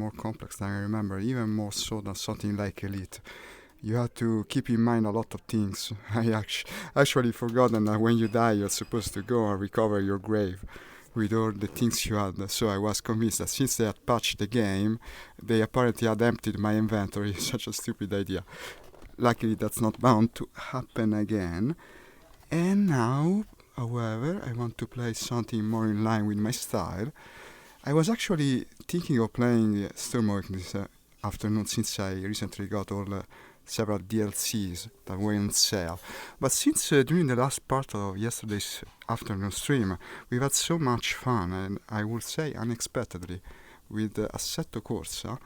more complex than I remember, even more so than something like Elite. You have to keep in mind a lot of things. Actually forgotten that when you die, you're supposed to go and recover your grave with all the things you had. So I was convinced that since they had patched the game, they apparently had emptied my inventory. Such a stupid idea. Luckily, that's not bound to happen again. And now, however, I want to play something more in line with my style. I was actually thinking of playing Sturmovik this afternoon since I recently got all several DLCs that were on sale. But since during the last part of yesterday's afternoon stream, we've had so much fun, and I would say unexpectedly, with Assetto Corsa,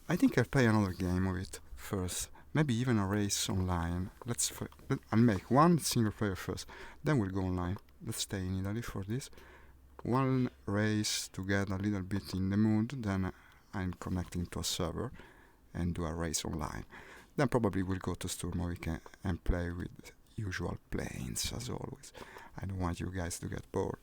I think I'll play another game of it first. Maybe even a race online. I'll make one single player first, then we'll go online. Let's stay in Italy for this. One race to get a little bit in the mood, then I'm connecting to a server and do a race online. Then probably we'll go to Sturmovik and play with usual planes as always. I don't want you guys to get bored.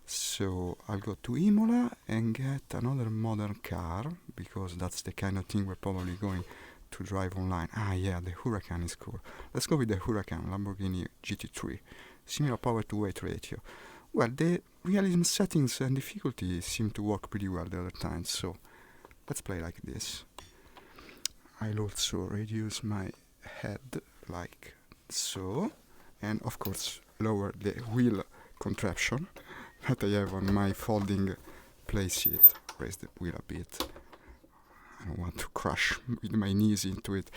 So I'll go to Imola and get another modern car, because that's the kind of thing we're probably going to drive online. Ah yeah, the Huracan is cool. Let's go with the Huracan Lamborghini GT3. Similar power to weight ratio. Well, the realism settings and difficulty seem to work pretty well the other time, so let's play like this. I'll also reduce my head like so, and of course lower the wheel contraption that I have on my folding play seat. Raise the wheel a bit. I don't want to crash with my knees into it.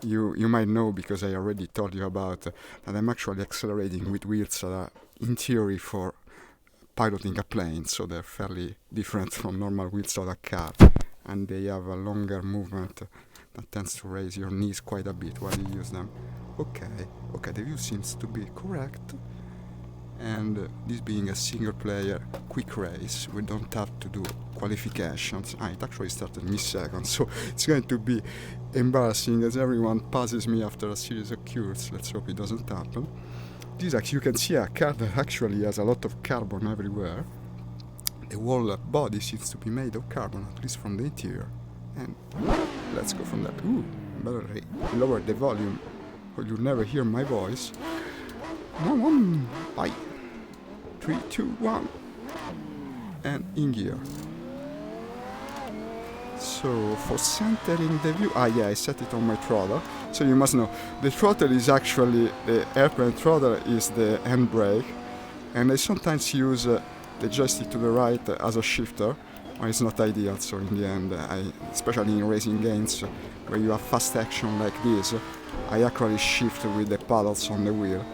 You might know, because I already told you about that I'm actually accelerating with wheels that are in theory for piloting a plane, so they're fairly different from normal wheels of a car, and they have a longer movement that tends to raise your knees quite a bit while you use them. Okay, the view seems to be correct. And this being a single player quick race, we don't have to do qualifications. It actually started mid-second, so it's going to be embarrassing as everyone passes me after a series of cures. Let's hope it doesn't happen. This, you can see a car that actually has a lot of carbon everywhere. The whole body seems to be made of carbon, at least from the interior. And let's go from that. Ooh, better lower the volume, or you'll never hear my voice. Bye. 3, 2, 1, and in gear. So for centering the view, I set it on my throttle. So you must know, the throttle is actually, the airplane throttle is the handbrake, and I sometimes use the joystick to the right as a shifter. It's not ideal, so in the end, especially in racing games where you have fast action like this, I actually shift with the paddles on the wheel.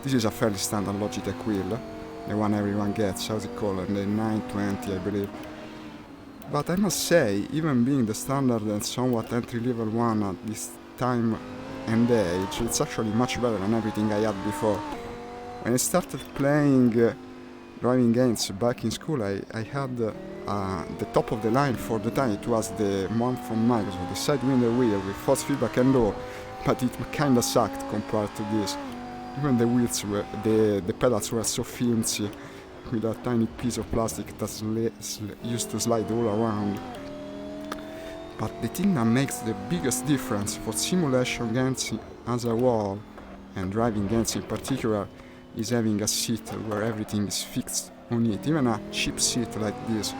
This is a fairly standard Logitech wheel, the one everyone gets, how's it called, the 920 I believe. But I must say, even being the standard and somewhat entry-level one at this time and age, it's actually much better than everything I had before. When I started playing driving games back in school, I had the top of the line for the time. It was the one from Microsoft, the Sidewinder wheel with force feedback and all, but it kinda sucked compared to this. Even the wheels the pedals were so flimsy, with a tiny piece of plastic that used to slide all around. But the thing that makes the biggest difference for simulation games as a whole, and driving games in particular, is having a seat where everything is fixed on it, even a cheap seat like this.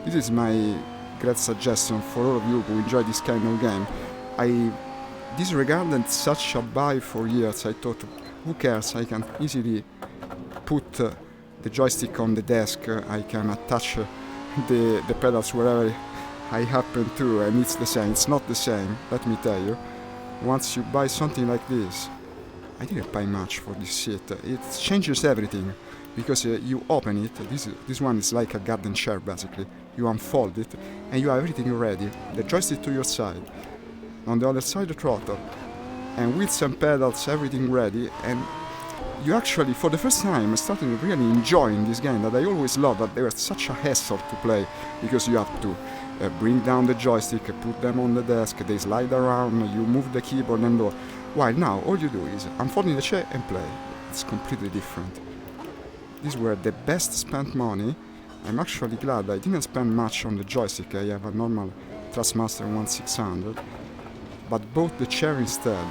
This is my great suggestion for all of you who enjoy this kind of game. I disregarded such a buy for years. I thought, who cares, I can easily put the joystick on the desk, I can attach the pedals wherever I happen to, and it's the same. It's not the same, let me tell you. Once you buy something like this, I didn't pay much for this seat. It changes everything, because you open it, this one is like a garden chair basically. You unfold it, and you have everything ready. The joystick to your side, on the other side the throttle, and wheels and pedals, everything ready, and you actually, for the first time, started really enjoying this game that I always loved, but they were such a hassle to play, because you have to bring down the joystick, put them on the desk, they slide around, you move the keyboard and all. While now, all you do is unfolding the chair and play. It's completely different. These were the best spent money, I'm actually glad I didn't spend much on the joystick. I have a normal Thrustmaster 1600, but bought the chair instead,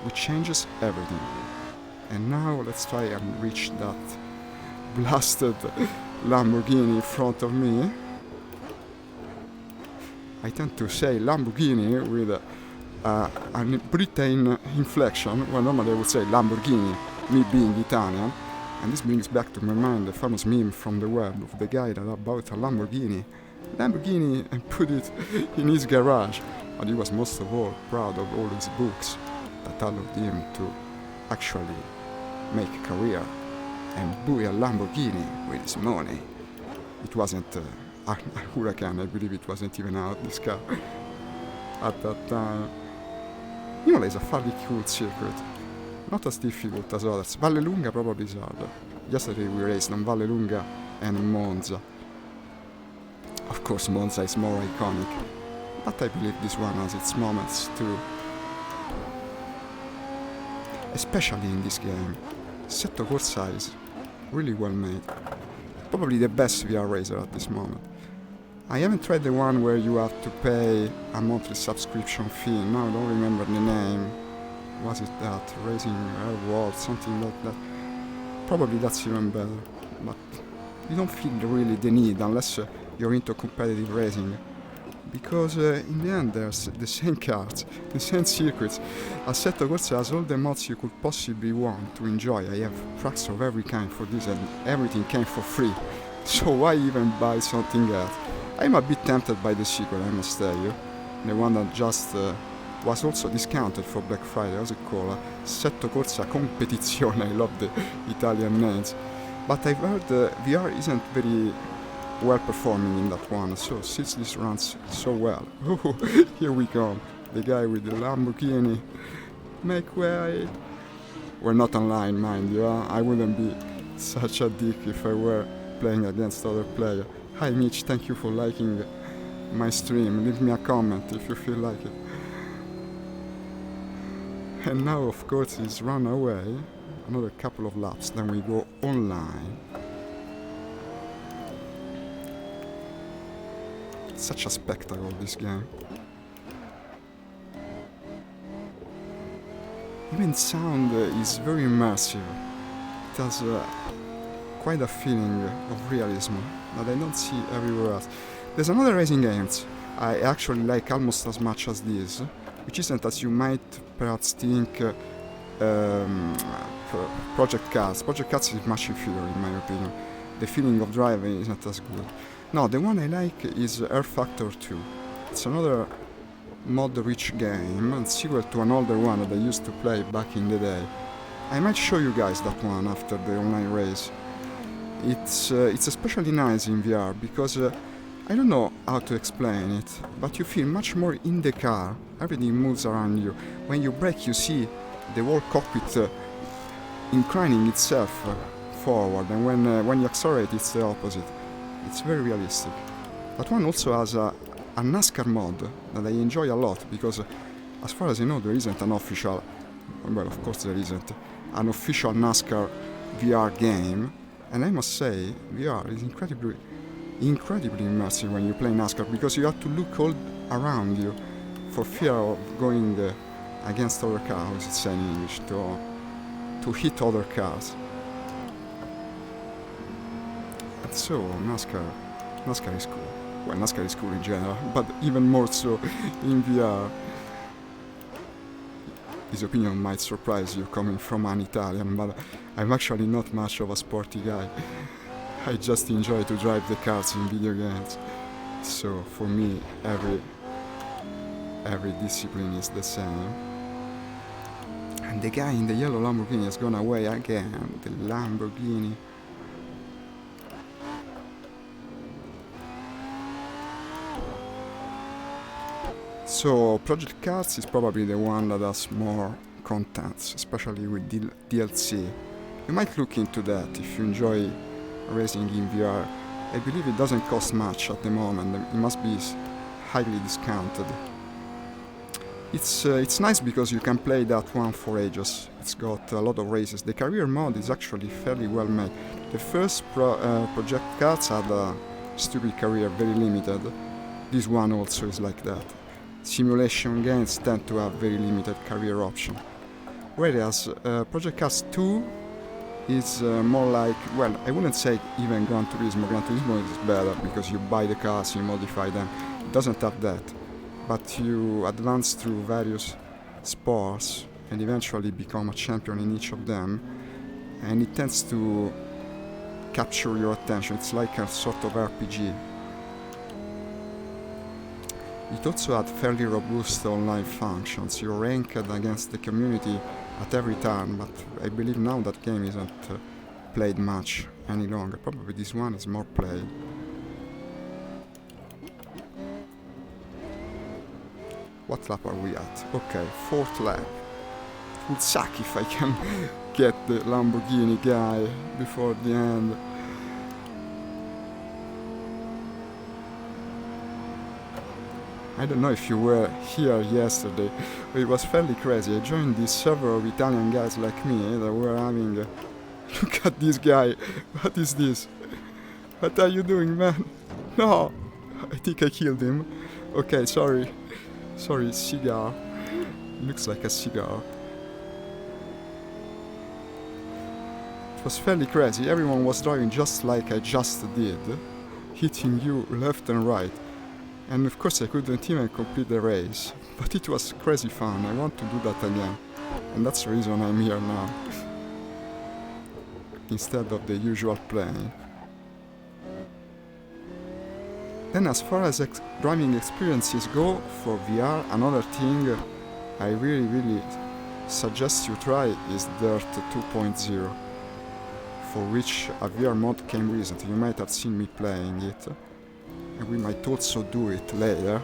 which changes everything. And now let's try and reach that blasted Lamborghini in front of me. I tend to say Lamborghini with a Britain inflection, well normally I would say Lamborghini, me being Italian. And this brings back to my mind the famous meme from the web of the guy that bought a Lamborghini, and put it in his garage. But he was most of all proud of all his books that allowed him to actually make a career and buy a Lamborghini with his money. It wasn't a Huracan, I believe it wasn't even out, this car, at that time. Imola is a fairly cool circuit. Not as difficult as others. Vallelunga probably is harder. Yesterday we raced on Vallelunga and Monza. Of course Monza is more iconic, but I believe this one has its moments too. Especially in this game. Assetto Corsa is really well made. Probably the best VR racer at this moment. I haven't tried the one where you have to pay a monthly subscription fee. Now I don't remember the name. Was it that? Racing World, something like that. Probably that's even better. But you don't feel really the need unless you're into competitive racing. Because in the end there's the same cars, the same circuits. Assetto Corsa has all the mods you could possibly want to enjoy. I have tracks of every kind for this and everything came for free. So why even buy something else? I'm a bit tempted by the sequel, I must tell you. The one that just was also discounted for Black Friday, how's it called? Assetto Corsa Competizione, I love the Italian names. But I've heard VR isn't very well performing in that one, so since this runs so well, here we come, the guy with the Lamborghini, make way. We're not online, mind you, I wouldn't be such a dick if I were playing against other players. Hi Mitch, thank you for liking my stream, leave me a comment if you feel like it. And now of course he's run away, another couple of laps, then we go online. Such a spectacle, this game. Even sound is very immersive. It has quite a feeling of realism that I don't see everywhere else. There's another racing game I actually like almost as much as this, which isn't as you might perhaps think Project Cars. Project Cars is much inferior in my opinion. The feeling of driving isn't as good. No, the one I like is Air Factor 2. It's another mod-rich game and sequel to an older one that I used to play back in the day. I might show you guys that one after the online race. It's especially nice in VR because I don't know how to explain it, but you feel much more in the car. Everything moves around you. When you brake, you see the whole cockpit inclining itself forward, and when you accelerate, it's the opposite. It's very realistic. That one also has a NASCAR mod that I enjoy a lot because, as far as I know, there isn't an official, well, of course there isn't, an official NASCAR VR game. And I must say, VR is incredibly immersive when you play NASCAR because you have to look all around you for fear of going against other cars, it's in English, to hit other cars. And so NASCAR is cool. Well, NASCAR is cool in general, but even more so in VR. This opinion might surprise you coming from an Italian, but I'm actually not much of a sporty guy. I just enjoy to drive the cars in video games. So for me, every discipline is the same. And the guy in the yellow Lamborghini has gone away again. The Lamborghini. So Project Cars is probably the one that has more contents, especially with DLC. You might look into that if you enjoy racing in VR. I believe it doesn't cost much at the moment, it must be highly discounted. It's nice because you can play that one for ages. It's got a lot of races. The career mode is actually fairly well made. The first project cards had a stupid career, very limited. This one also is like that. Simulation games tend to have very limited career option. Whereas Project Cars 2 is more like, well, I wouldn't say even Gran Turismo. Gran Turismo is better because you buy the cars, you modify them. It doesn't have that. But you advance through various sports and eventually become a champion in each of them. And it tends to capture your attention. It's like a sort of RPG. It also had fairly robust online functions. You ranked against the community at every turn, but I believe now that game isn't played much any longer. Probably this one is more played. What lap are we at? Okay, 4th lap. It would suck if I can get the Lamborghini guy before the end. I don't know if you were here yesterday, but it was fairly crazy. I joined this server of Italian guys like me that were having look at this guy. What is this? What are you doing, man? No! I think I killed him. Okay, sorry. Sorry, cigar. Looks like a cigar. It was fairly crazy. Everyone was driving just like I just did, hitting you left and right. And of course I couldn't even complete the race, but it was crazy fun. I want to do that again, and that's the reason I'm here now, instead of the usual playing. Then as far as driving experiences go for VR, another thing I really suggest you try is Dirt 2.0, for which a VR mod came recently. You might have seen me playing it. And we might also do it later,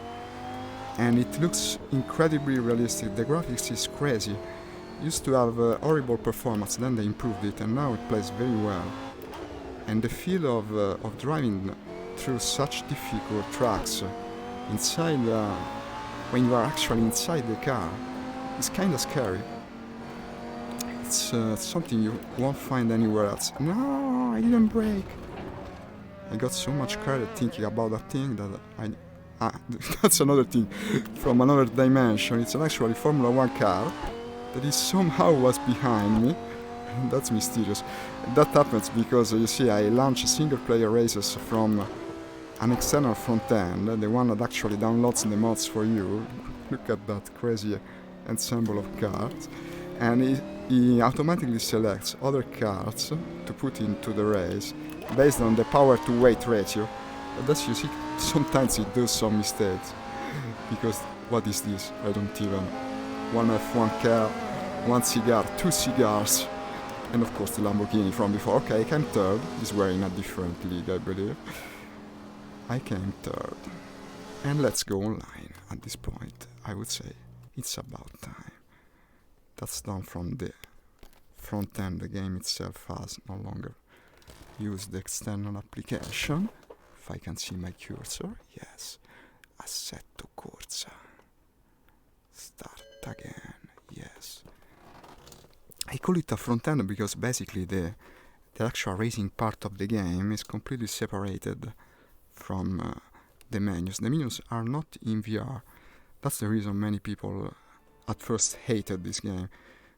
and it looks incredibly realistic. The graphics is crazy. It used to have a horrible performance, then they improved it, and now it plays very well. And the feel of driving through such difficult tracks inside, when you are actually inside the car, is kind of scary. It's something you won't find anywhere else. No, I didn't brake. I got so much credit thinking about that thing that that's another thing from another dimension. It's an actually Formula 1 car that is somehow was behind me. That's mysterious. That happens because, you see, I launch single-player races from an external front end, the one that actually downloads the mods for you. Look at that crazy ensemble of cards. And he automatically selects other cards to put into the race based on the power to weight ratio. But as you see, sometimes it does some mistakes. Because what is this? I don't even. One F1 car, one cigar, 2 cigars, and of course the Lamborghini from before. Okay, I came third. These were in a different league, I believe. I came third. And let's go online. At this point, I would say it's about time. That's done from the front end. The game itself has no longer used the external application. If I can see my cursor, yes. Assetto Corsa. Start again, yes. I call it a front end because basically the actual racing part of the game is completely separated from the menus. The menus are not in VR. That's the reason many people at first hated this game.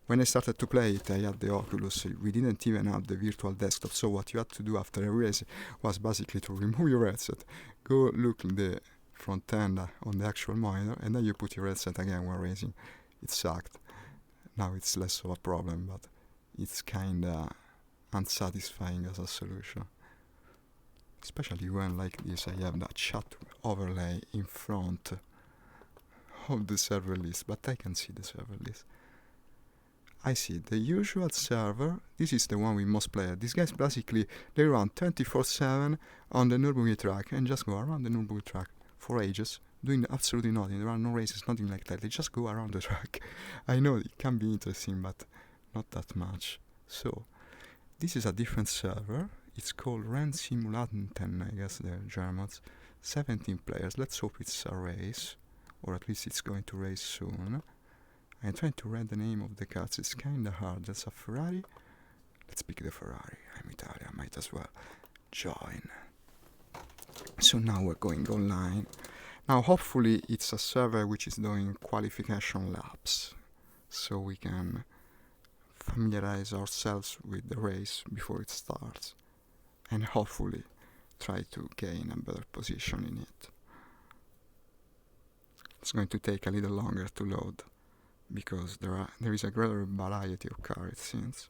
When I started to play it, I had the Oculus. We didn't even have the virtual desktop, so what you had to do after a race was basically to remove your headset, go look at the front end on the actual monitor, and then you put your headset again when racing. It sucked. Now it's less of a problem, but it's kinda unsatisfying as a solution. Especially when, like this, I have that chat overlay in front of the server list, but I can see the server list. I see the usual server. This is the one with most players. These guys basically, they run 24/7 on the Nürburgring track and just go around the Nürburgring track for ages, doing absolutely nothing. There are no races, nothing like that. They just go around the track. I know it can be interesting, but not that much. So, this is a different server. It's called Rennsimulator, I guess they're Germans. 17 players. Let's hope it's a race. or at least it's going to race soon. I'm trying to read the name of the cars, it's kinda hard. That's a Ferrari. Let's pick the Ferrari. I'm Italian, might as well join. So now we're going online. Now hopefully it's a server which is doing qualification laps, so we can familiarize ourselves with the race before it starts, and hopefully try to gain a better position in it. It's going to take a little longer to load, because there is a greater variety of cars, it seems.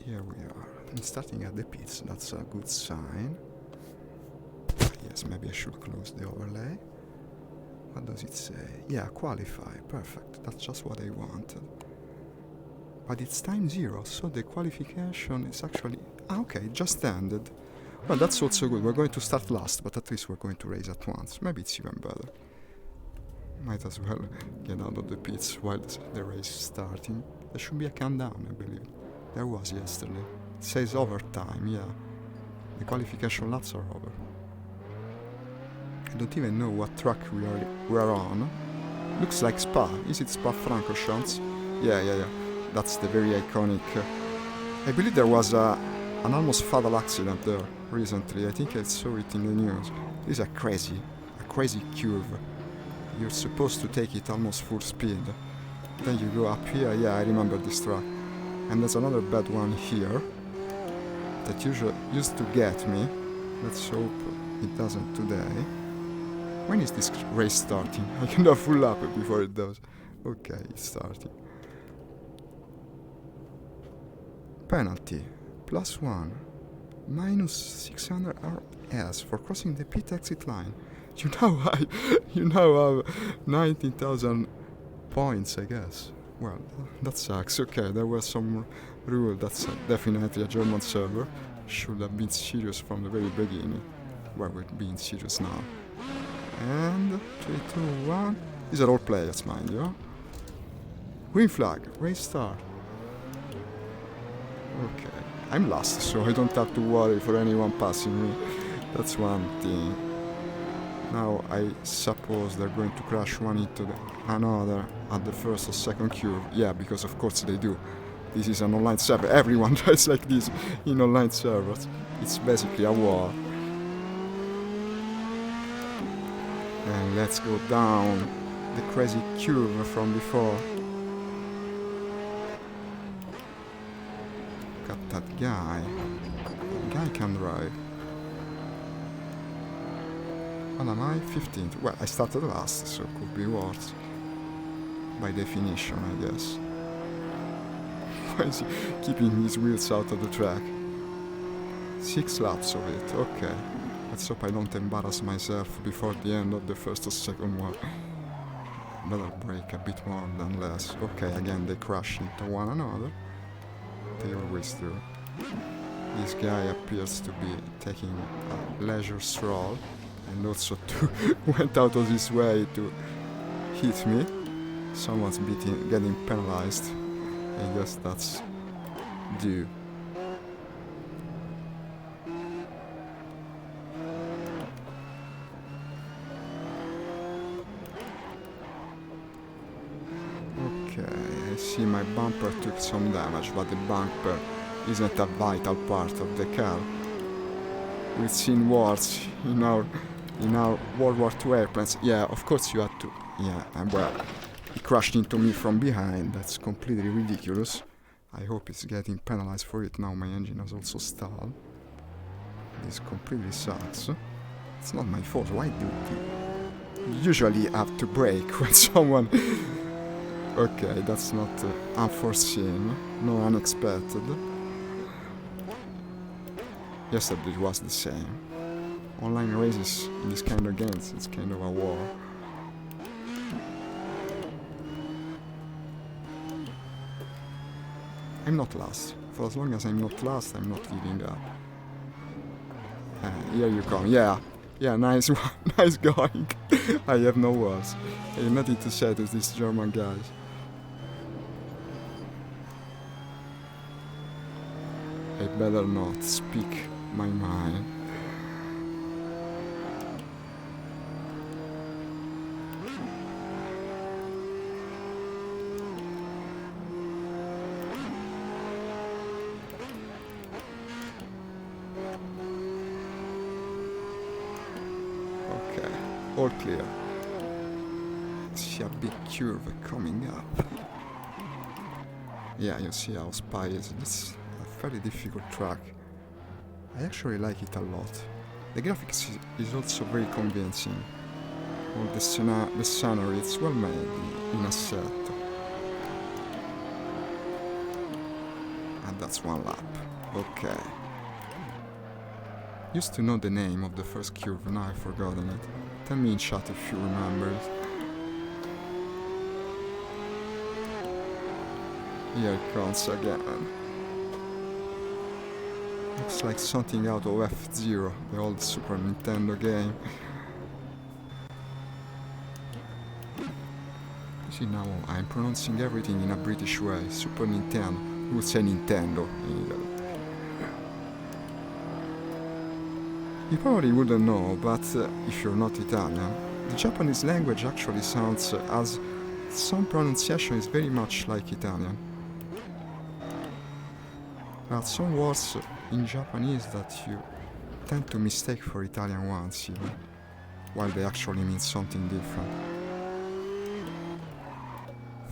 Here we are. I'm starting at the pits, that's a good sign. Yes, maybe I should close the overlay. What does it say? Yeah, qualify, perfect, that's just what I wanted. But it's time 0, so the qualification is actually... okay, it just ended. Well, that's also good, we're going to start last, but at least we're going to race at once. Maybe it's even better. Might as well get out of the pits while the race is starting. There should be a countdown, I believe. There was yesterday. It says overtime, yeah. The qualification laps are over. I don't even know what track we are on. Looks like Spa. Is it Spa-Francorchamps? Yeah. That's the very iconic... I believe there was an almost fatal accident there recently. I think I saw it in the news. It is a crazy curve. You're supposed to take it almost full speed. Then you go up here. Yeah, I remember this track. And there's another bad one here that usually used to get me. Let's hope it doesn't today. When is this race starting? I can do a full lap before it does. Okay, it's starting. Penalty. +1. -600 RS for crossing the pit exit line. You now have 19,000 points, I guess. Well, that sucks. Okay, there was some rule that's definitely a German server. Should have been serious from the very beginning. Well, we're being serious now. And 3, 2, 1. These are all players, mind you. Green flag, race start. Okay, I'm last, so I don't have to worry for anyone passing me. That's one thing. Now I suppose they're going to crash one into another at the first or second curve. Yeah, because of course they do. This is an online server. Everyone drives like this in online servers. It's basically a war. And let's go down the crazy curve from before. Got that guy. That guy can drive. What am I? 15th. Well, I started last, so it could be worse. By definition, I guess. Why is he keeping his wheels out of the track? 6 laps of it, okay. Let's hope I don't embarrass myself before the end of the first or second one. Better brake a bit more than less. Okay, again they crash into one another. They always do. This guy appears to be taking a leisure stroll, and also went out of his way to hit me. Someone's getting penalized. I guess that's due. Okay, I see my bumper took some damage, but the bumper isn't a vital part of the car. We've seen wars in our World War II airplanes. Yeah, of course you had to. Yeah, and well, he crashed into me from behind. That's completely ridiculous. I hope it's getting penalized for it. Now my engine has also stalled. This completely sucks. It's not my fault. Why do you usually have to brake when someone... Okay, that's not unforeseen, nor unexpected. Yesterday it was the same. Online races in this kind of games, it's kind of a war. I'm not last. For as long as I'm not last, I'm not giving up. Here you come. Yeah, nice one. Nice going. I have no words. I have nothing to say to these German guys. I better not speak my mind. All clear. See a big curve coming up. Yeah, you see how Spy is. It's a very difficult track. I actually like it a lot. The graphics is also very convincing. All the scenery, it's well made in Assetto. And that's one lap. Okay. Used to know the name of the first curve, now I've forgotten it. Tell me in chat if you remember it. Here it comes again. Looks like something out of F-Zero, the old Super Nintendo game. See, now I'm pronouncing everything in a British way. Super Nintendo. Who would say Nintendo in Italy? You probably wouldn't know, but if you're not Italian, the Japanese language actually sounds as some pronunciation is very much like Italian. There are some words in Japanese that you tend to mistake for Italian ones even, while they actually mean something different.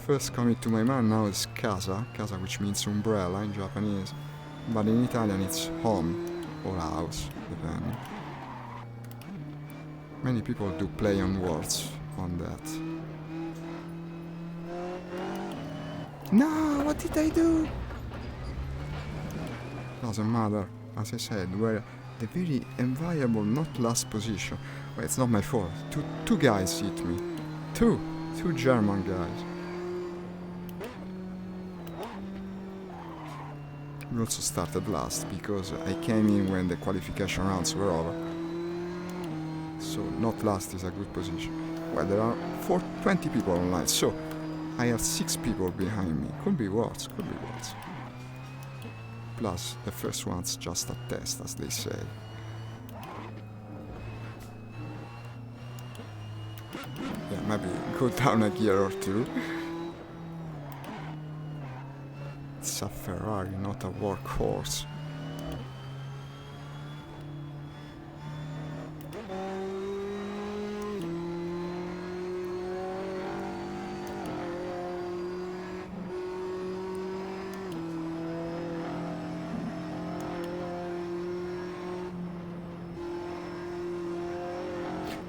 First coming to my mind now is casa, casa which means umbrella in Japanese, but in Italian it's home or house, depending. Many people do play on words on that. No, what did I do? Doesn't matter, as I said, we're the very enviable, not last position. Well, it's not my fault. Two guys hit me. Two German guys. We also started last because I came in when the qualification rounds were over. So not last is a good position. Well, there are 20 people online, so I have 6 people behind me. Could be worse, could be worse. Plus, the first one's just a test, as they say. Yeah, maybe go down a gear or two. It's a Ferrari, not a workhorse.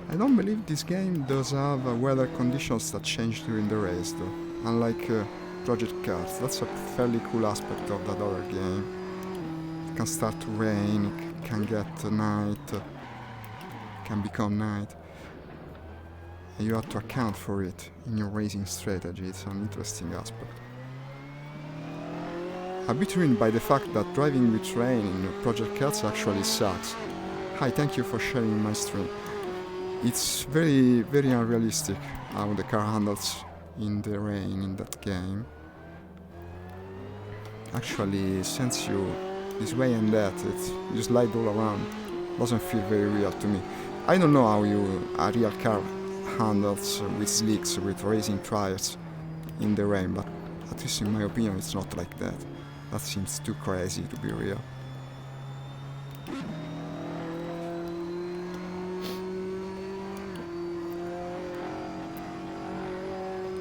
I don't believe this game does have weather conditions that change during the race though, unlike Project Cars. That's a fairly cool aspect of that other game. It can start to rain, it can get night, can become night. And you have to account for it in your racing strategy. It's an interesting aspect. A bit ruined by the fact that driving with rain in Project Cars actually sucks. Hi, thank you for sharing my stream. It's very, very unrealistic how the car handles in the rain in that game. Actually sends you this way and that, you slide all around. Doesn't feel very real to me. I don't know how a real car handles with slicks, with racing tires in the rain, but at least in my opinion it's not like that. That seems too crazy to be real.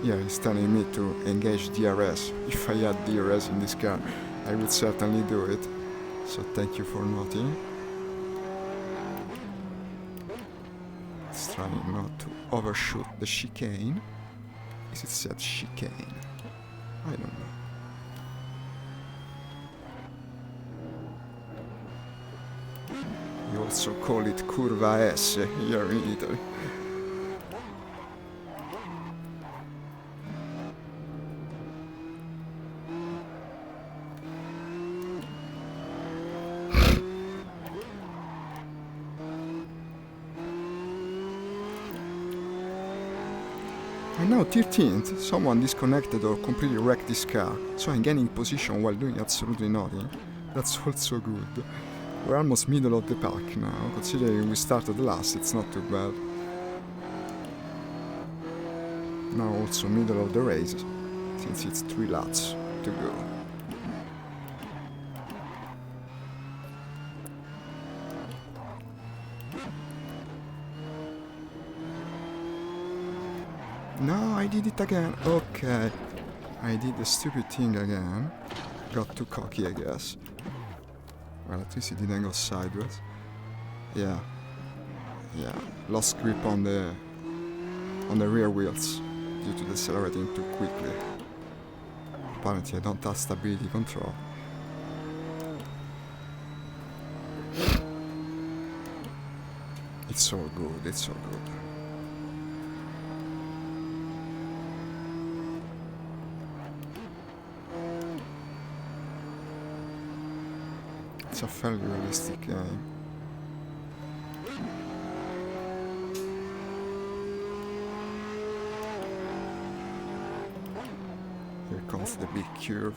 Yeah, he's telling me to engage DRS. If I had DRS in this car, I would certainly do it. So thank you for noting. It's trying not to overshoot the chicane. Is it said chicane? I don't know. You also call it curva S here in Italy. I'm now 13th, someone disconnected or completely wrecked this car, so I'm gaining position while doing absolutely nothing. That's also good. We're almost middle of the pack now, considering we started last, it's not too bad. Now also middle of the race, since it's 3 laps to go. No, I did it again. Okay. I did the stupid thing again. Got too cocky, I guess. Well, at least it didn't go sideways. Yeah. Yeah. Lost grip on the rear wheels due to decelerating too quickly. Apparently I don't have stability control. It's so good, it's so good. It's a fairly realistic game. Here comes the big curve.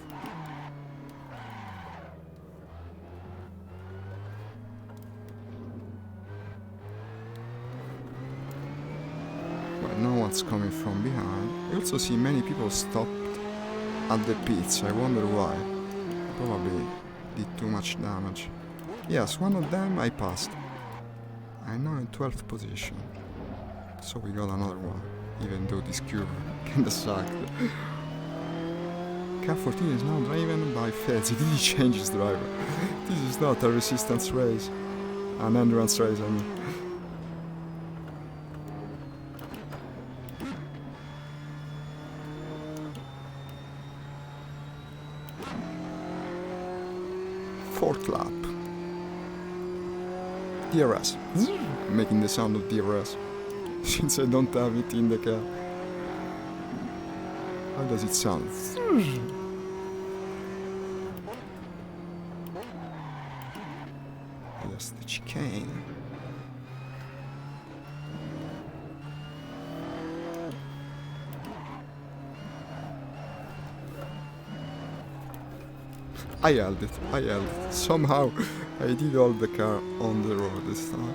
Well, no one's coming from behind. I also see many people stopped at the pits. I wonder why. Probably did too much damage. Yes, one of them I passed. I'm now in 12th position. So we got another one, even though this curve kinda sucked. Car 14 is now driven by Feds. He didn't change his driver. This is not a resistance race. An endurance race, I mean. Fourth lap. DRS. Making the sound of DRS. Since I don't have it in the car. How does it sound? Yes, the chicane. I held it. Somehow I did hold the car on the road this time.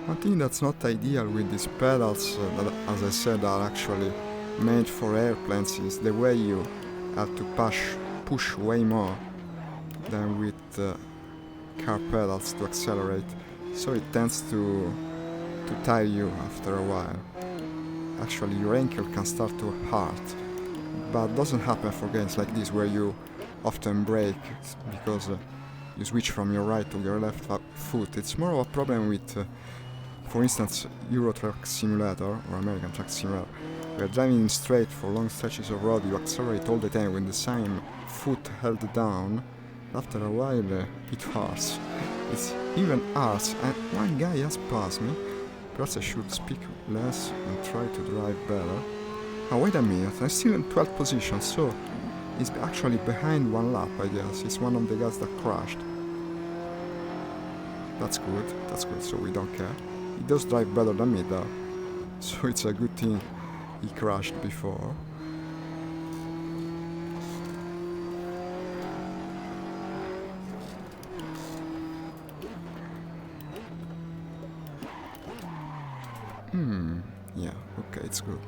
One thing that's not ideal with these pedals, that, as I said, are actually made for airplanes, is the way you have to push way more than with car pedals to accelerate, so it tends to tire you after a while. Actually, your ankle can start to hurt, but doesn't happen for games like this where you often brake because you switch from your right to your left foot. It's more of a problem with, for instance, Euro Truck Simulator or American Truck Simulator. You're driving straight for long stretches of road, you accelerate all the time with the same foot held down. After a while, it hurts. It's even hurts, and one guy has passed me. Perhaps I should speak less and try to drive better. Oh, wait a minute, I'm still in 12th position, so he's actually behind one lap, I guess. He's one of the guys that crashed. That's good, so we don't care. He does drive better than me, though, so it's a good thing he crashed before. Yeah, okay, it's good.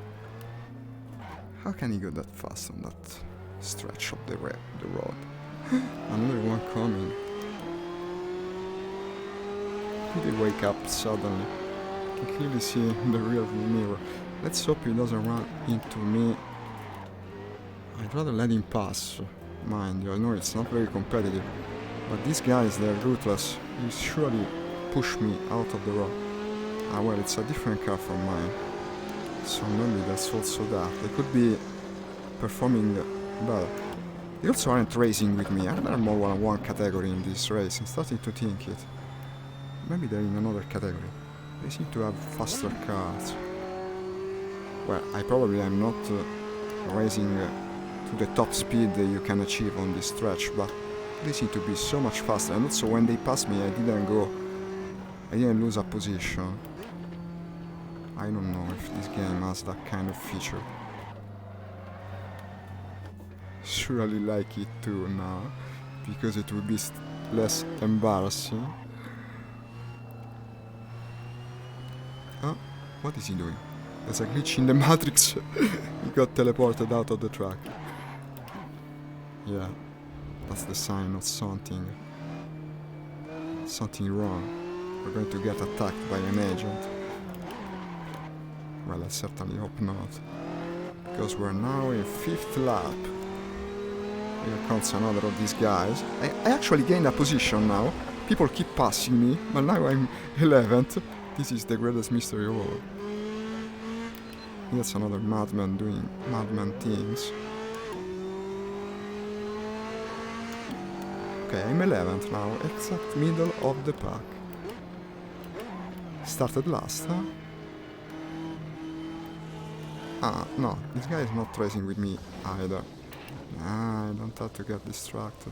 How can he go that fast on that stretch of the road? Another one coming. Did he wake up suddenly? I can clearly see in the rear view mirror. Let's hope he doesn't run into me. I'd rather let him pass. Mind you, I know it's not very competitive, but these guys, they're ruthless. He surely pushed me out of the road. Ah well, it's a different car from mine, so maybe that's also that. They could be performing better. They also aren't racing with me. Are there more than one category in this race? I'm starting to think it. Maybe they're in another category. They seem to have faster cars. Well, I probably am not racing to the top speed that you can achieve on this stretch, but they seem to be so much faster. And also when they passed me, I didn't lose a position. I don't know if this game has that kind of feature. Surely like it too now, because it will be less embarrassing. Oh, what is he doing? There's a glitch in the matrix. He got teleported out of the track. Yeah, that's the sign of something wrong. We're going to get attacked by an agent. Well, I certainly hope not. Because we're now in 5th lap. Here comes another of these guys. I actually gained a position now. People keep passing me, but now I'm 11th. This is the greatest mystery of all. That's another madman doing madman things. Okay, I'm 11th now, exact middle of the pack. Started last, huh? Ah, no, this guy is not racing with me either. Nah, I don't have to get distracted.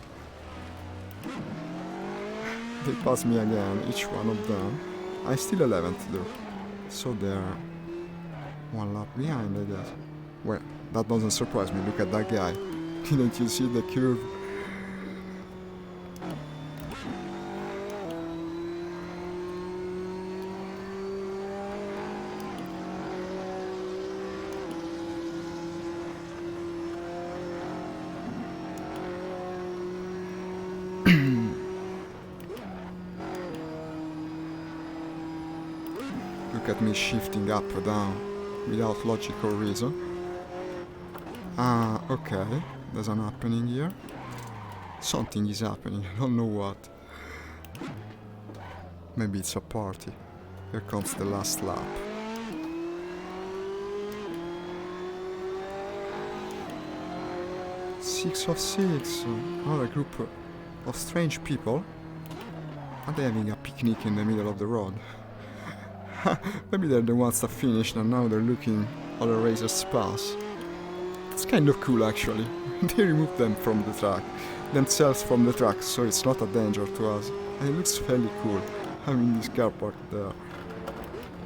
They pass me again, each one of them. I'm still 11th though. So they're one lap behind, I guess. Well, that doesn't surprise me, look at that guy. Didn't you see the curve? Look at me shifting up or down without logical reason. Ah, okay, there's an happening here. Something is happening, I don't know what. Maybe it's a party. Here comes the last lap. Six of 6, another group of strange people. Are they having a picnic in the middle of the road? Maybe they're the ones that finished and now they're looking other racers pass. It's kind of cool actually. They removed them from the track, themselves from the track, so it's not a danger to us. And it looks fairly cool, having this car parked there.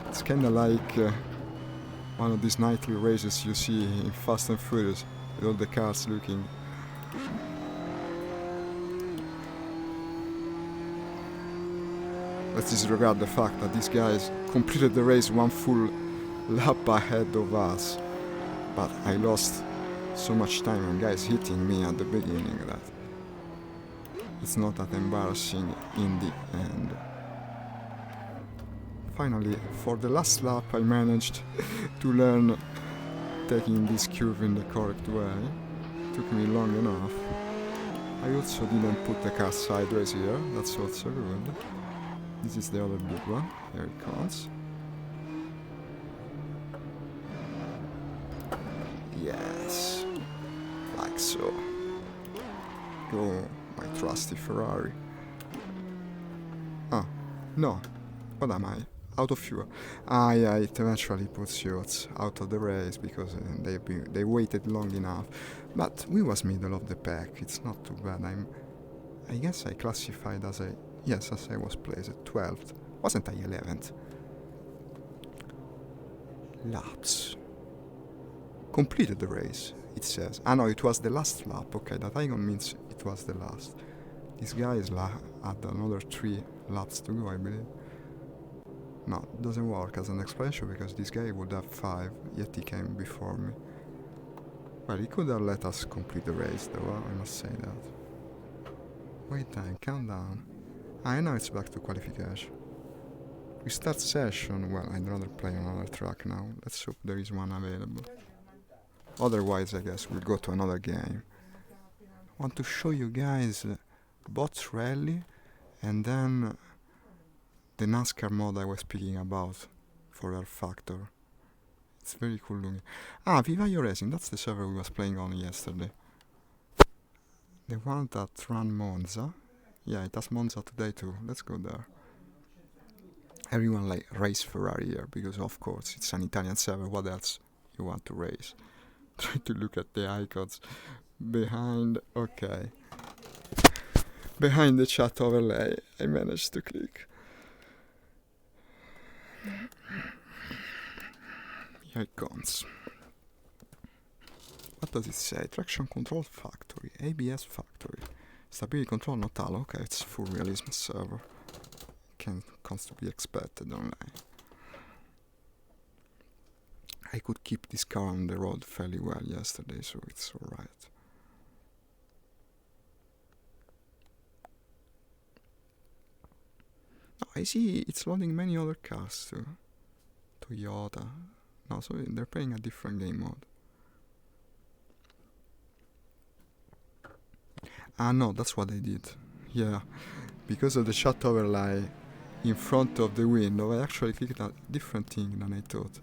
It's kinda like one of these nightly races you see in Fast and Furious, with all the cars looking. Let's disregard the fact that these guys completed the race one full lap ahead of us. But I lost so much time on guys hitting me at the beginning that it's not that embarrassing in the end. Finally, for the last lap I managed to learn taking this curve in the correct way. Took me long enough. I also didn't put the car sideways here, that's also good. This is the other big one, here it comes. Yes, like so. Go, my trusty Ferrari. Ah, no, what am I? Out of fuel. Ah, yeah, it eventually puts you out of the race because they waited long enough. But we was middle of the pack, it's not too bad. I guess I classified as as I was placed at 12th. Wasn't I 11th? Laps. Completed the race, it says. Ah no, it was the last lap. Okay, that icon means it was the last. This guy had another 3 laps to go, I believe. No, it doesn't work as an explanation because this guy would have 5, yet he came before me. Well, he could have let us complete the race though, I must say that. Wait time, countdown. Ah, now it's back to qualification. We start session, well, I'd rather play on another track now. Let's hope there is one available. Otherwise, I guess we'll go to another game. I want to show you guys Bots Rally and then the NASCAR mod I was speaking about for R Factor. It's very cool looking. Ah, Viva Your Racing, that's the server we was playing on yesterday. The one that ran Monza. Yeah, it has Monza today too. Let's go there. Everyone like race Ferrari here because of course it's an Italian server. What else you want to race? Try to look at the icons behind. Okay, behind the chat overlay, I managed to click. Here it comes. What does it say? Traction control factory, ABS factory. Stability control not all, okay, it's full realism server. Comes to be expected online. I could keep this car on the road fairly well yesterday, so it's alright. Oh, I see it's loading many other cars too. Toyota. No, so they're playing a different game mode. Ah, no, that's what I did. Yeah, because of the shot overlay in front of the window, I actually clicked a different thing than I thought.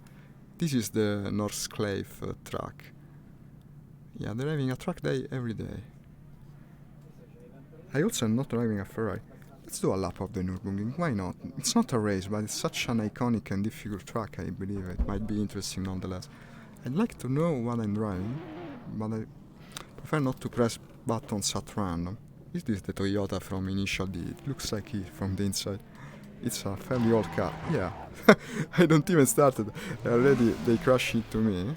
This is the Northcliffe track. Yeah, they're having a track day every day. I also am not driving a Ferrari. Let's do a lap of the Nürburgring, why not? It's not a race, but it's such an iconic and difficult track, I believe it might be interesting nonetheless. I'd like to know what I'm driving, but I prefer not to press buttons at random. Is this the Toyota from Initial D? It looks like it from the inside. It's a fairly old car. Yeah. I don't even started. Already they crash into me.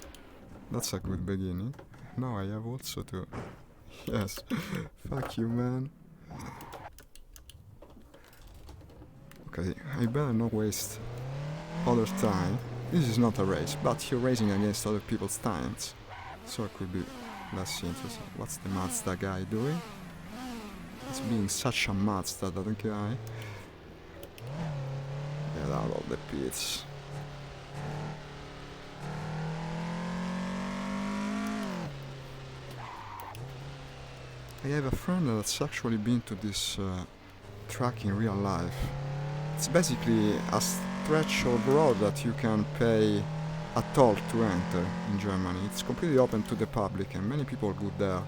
That's a good beginning. Now I have also to... Yes. Fuck you, man. Okay, I better not waste other time. This is not a race, but you're racing against other people's times. So it could be less interesting. What's the Mazda guy doing? It's being such a Mazda, that guy. Get out of the pits. I have a friend that's actually been to this track in real life. It's basically a stretch of road that you can pay a toll to enter in Germany. It's completely open to the public and many people go there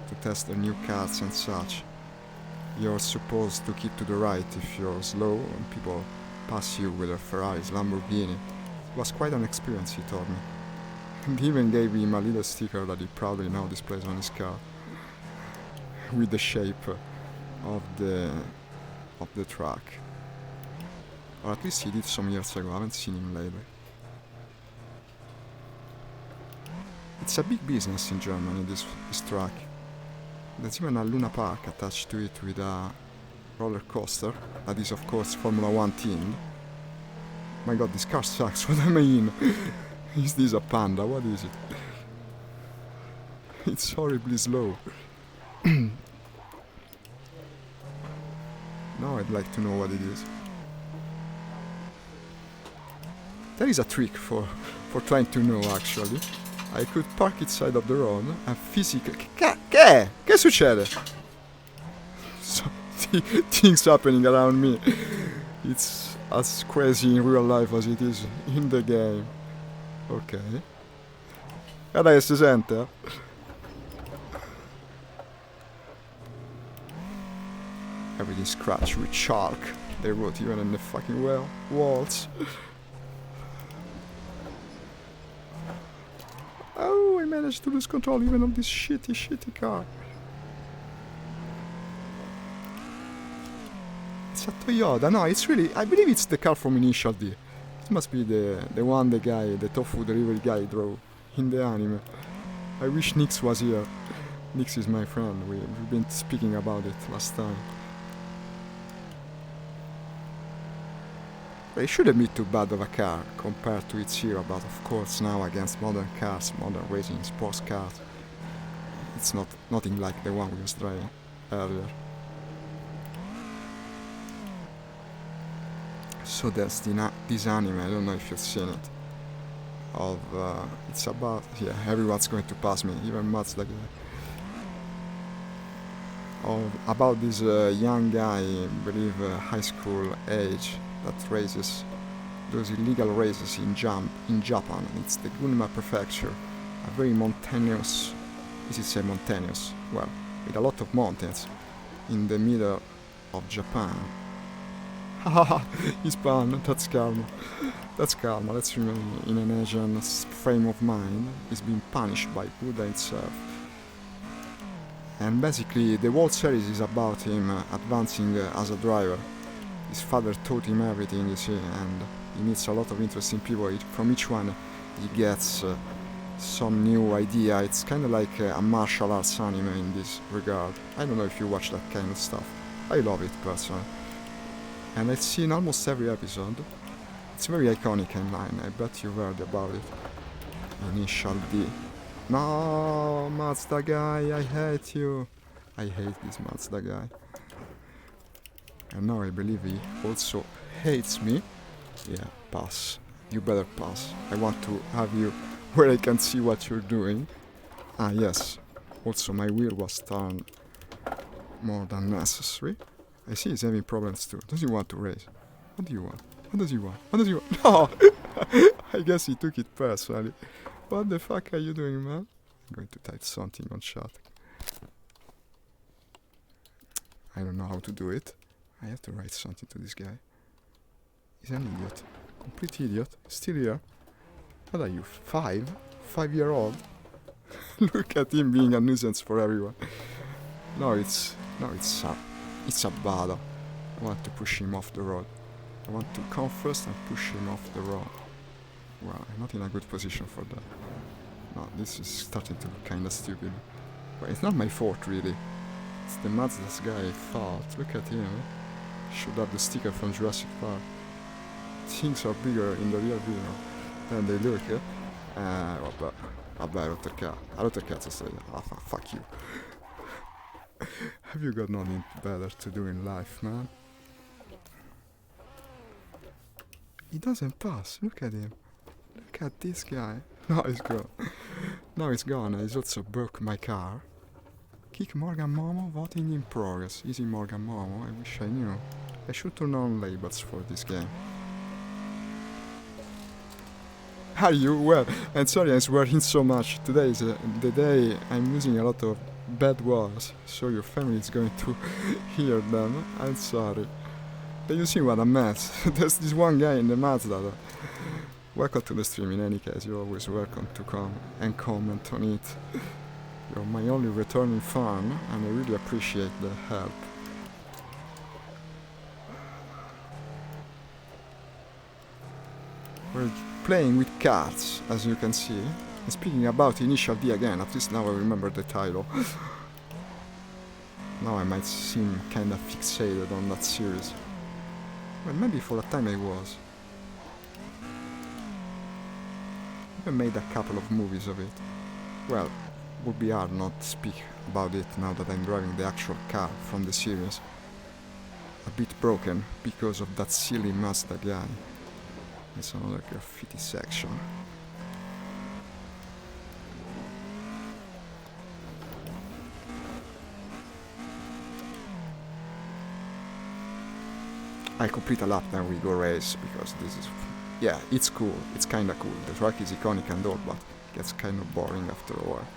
to test their new cars and such. You're supposed to keep to the right if you're slow and people pass you with their Ferraris, Lamborghini. It was quite an experience, he told me. And he even gave him a little sticker that he proudly now displays on his car with the shape of the track. Or at least he did some years ago, I haven't seen him lately. It's a big business in Germany, this track. There's even a Luna Park attached to it with a roller coaster that is of course Formula 1 themed. My god, this car sucks, what am I in? Is this a Panda? What is it? It's horribly slow. Now I'd like to know what it is. There is a trick for trying to know actually. I could park it side of the road and physically... Che succede? So, things happening around me. It's as crazy in real life as it is in the game. Ok. Adesso si sente? Everything's scratched with chalk. They wrote even in the fucking walls. Oh, I managed to lose control even of this shitty car. It's a Toyota. No, it's really... I believe it's the car from Initial D. It must be the one the tofu delivery guy drove in the anime. I wish Nix was here. Nix is my friend. We've been speaking about it last time. It shouldn't be too bad of a car compared to its hero, but of course now against modern cars, modern racing sports cars, it's nothing like the one we was driving earlier. So there's this anime, I don't know if you've seen it, of, it's about, yeah, everyone's going to pass me, even Mazda guy. About this young guy, I believe high school age, that races those illegal races in Japan. It's the Gunma prefecture, a very mountainous, is it say mountainous? Well, with a lot of mountains in the middle of Japan. Haha, he's banned, that's karma. That's karma, let's remain in an Asian frame of mind. He's been punished by Buddha itself. And basically the whole series is about him advancing as a driver. His father taught him everything, you see, and he meets a lot of interesting people. From each one he gets some new idea. It's kind of like a martial arts anime in this regard. I don't know if you watch that kind of stuff. I love it personally. And I've seen almost every episode. It's very iconic online, I bet you've heard about it. Initial D. No, Mazda guy, I hate you. I hate this Mazda guy. And now I believe he also hates me. Yeah, pass. You better pass. I want to have you where I can see what you're doing. Ah, yes. Also, my wheel was turned more than necessary. I see he's having problems too. Does he want to race? What do you want? What does he want? What does he want? No! I guess he took it personally. What the fuck are you doing, man? I'm going to type something on chat. I don't know how to do it. I have to write something to this guy. He's an idiot. Complete idiot. Still here. What are you, 5? 5-year-old? Look at him being a nuisance for everyone. It's a bad. I want to push him off the road. I want to come first and push him off the road. Well, I'm not in a good position for that. No, this is starting to look kinda stupid. But it's not my fault, really. It's the Mazda's guy fault. Look at him. Should have the sticker from Jurassic Park. Things are bigger in the rear view than they look, eh? Vabbè, ha rotto il cazzo sto io. Fuck you. Have you got nothing better to do in life, man? He doesn't pass. Look at him. Look at this guy. Now he's gone. Now he's gone. He's also broke my car. Kick Morgan Momo, voting in progress. Easy Morgan Momo, I wish I knew. I should turn on labels for this game. Are you? Well, and sorry I'm swearing so much. Today is the day I'm using a lot of bad words, so your family is going to hear them. I'm sorry. But you see what a mess. There's this one guy in the Mazda. Welcome to the stream in any case, you're always welcome to come and comment on it. You're my only returning fan, and I really appreciate the help. We're playing with cards, as you can see. And speaking about Initial D again, at least now I remember the title. Now I might seem kinda fixated on that series. Well, maybe for a time I was. I made a couple of movies of it. Well, would be hard not to speak about it now that I'm driving the actual car from the series. A bit broken because of that silly Mazda guy. It's another graffiti section. I complete a lap, then we go race, because this is... Yeah, it's cool, it's kinda cool. The track is iconic and all, but it gets kind of boring after a while.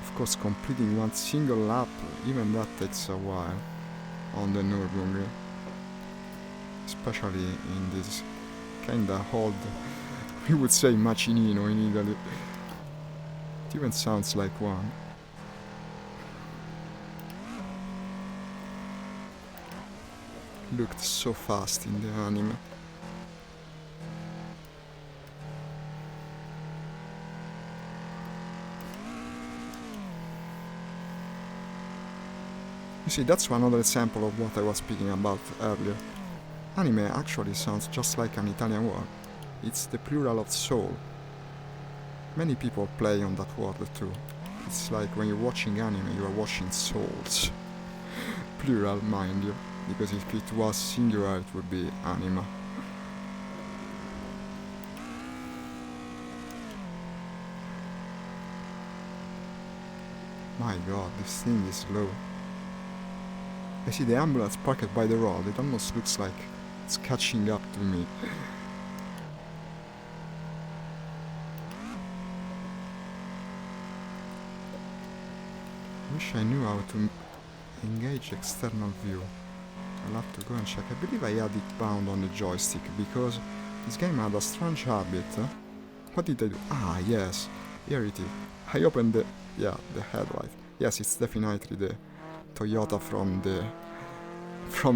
Of course, completing one single lap, even that takes a while on the Nürburgring. Especially in this kinda old, we would say macinino in Italy. It even sounds like one. Looked so fast in the anime. You see, that's another example of what I was speaking about earlier. Anime actually sounds just like an Italian word. It's the plural of soul. Many people play on that word too. It's like when you're watching anime, you are watching souls. Plural, mind you, because if it was singular, it would be anima. My god, this thing is low. I see the ambulance parked by the road. It almost looks like it's catching up to me. Wish I knew how to engage external view. I'll have to go and check. I believe I had it bound on the joystick because this game had a strange habit. What did I do? Ah, yes. Here it is. I opened the headlight. Yes, it's definitely the Toyota from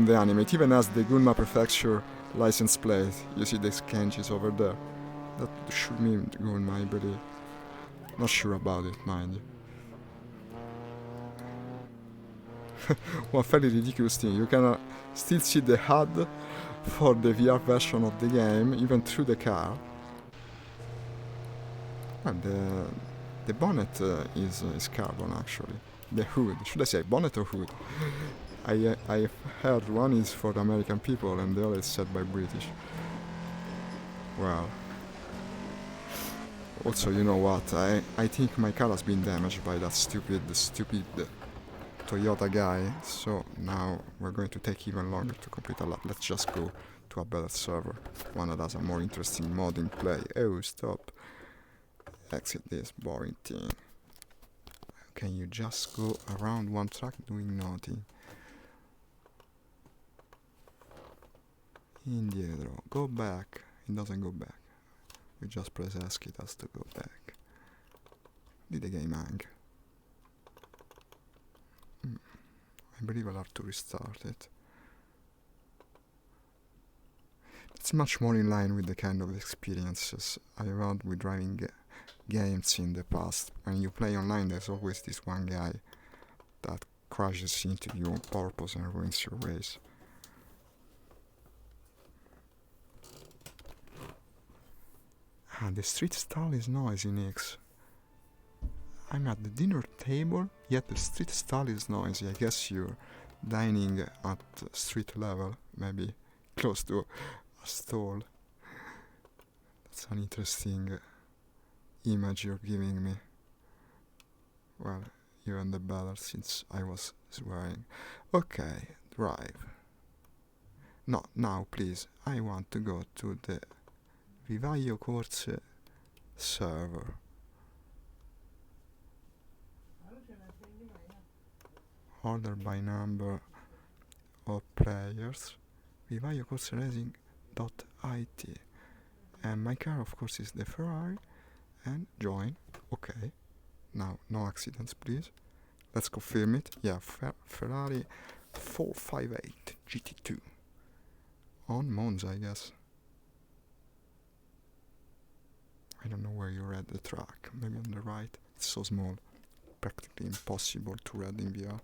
the anime. It even has the Gunma Prefecture license plate. You see the Kenjis over there. That should mean Gunma, I believe. Not sure about it, mind you. One fairly ridiculous thing. You can still see the HUD for the VR version of the game, even through the car. And the bonnet is carbon actually. The hood, should I say bonnet or hood? I heard one is for the American people and the other is said by British. Well, also you know what, I think my car has been damaged by that stupid Toyota guy, so now we're going to take even longer to complete a lap. Let's just go to a better server, one that has a more interesting modding play. Oh, stop. Exit this boring thing. Can you just go around one track doing nothing? Indietro. Go back. It doesn't go back. We just press ESC, it has to go back. Did the game hang? I believe I'll have to restart it. It's much more in line with the kind of experiences I had with driving games in the past. When you play online, there's always this one guy that crashes into you on purpose and ruins your race. The street stall is noisy, Nix. I'm at the dinner table, yet the street stall is noisy. I guess you're dining at street level, maybe close to a stall. That's an interesting image you're giving me. Well, even the better since I was swearing. Okay, drive. No, now please, I want to go to the Vivaio Corsa server. Order by number of players. Vivaio Corsa Racing.it. And my car, of course, is the Ferrari. And join. Okay. Now, no accidents, please. Let's confirm it. Yeah, Ferrari 458 GT2. On Monza, I guess. I don't know where you read the track. Maybe on the right. It's so small. Practically impossible to read in VR.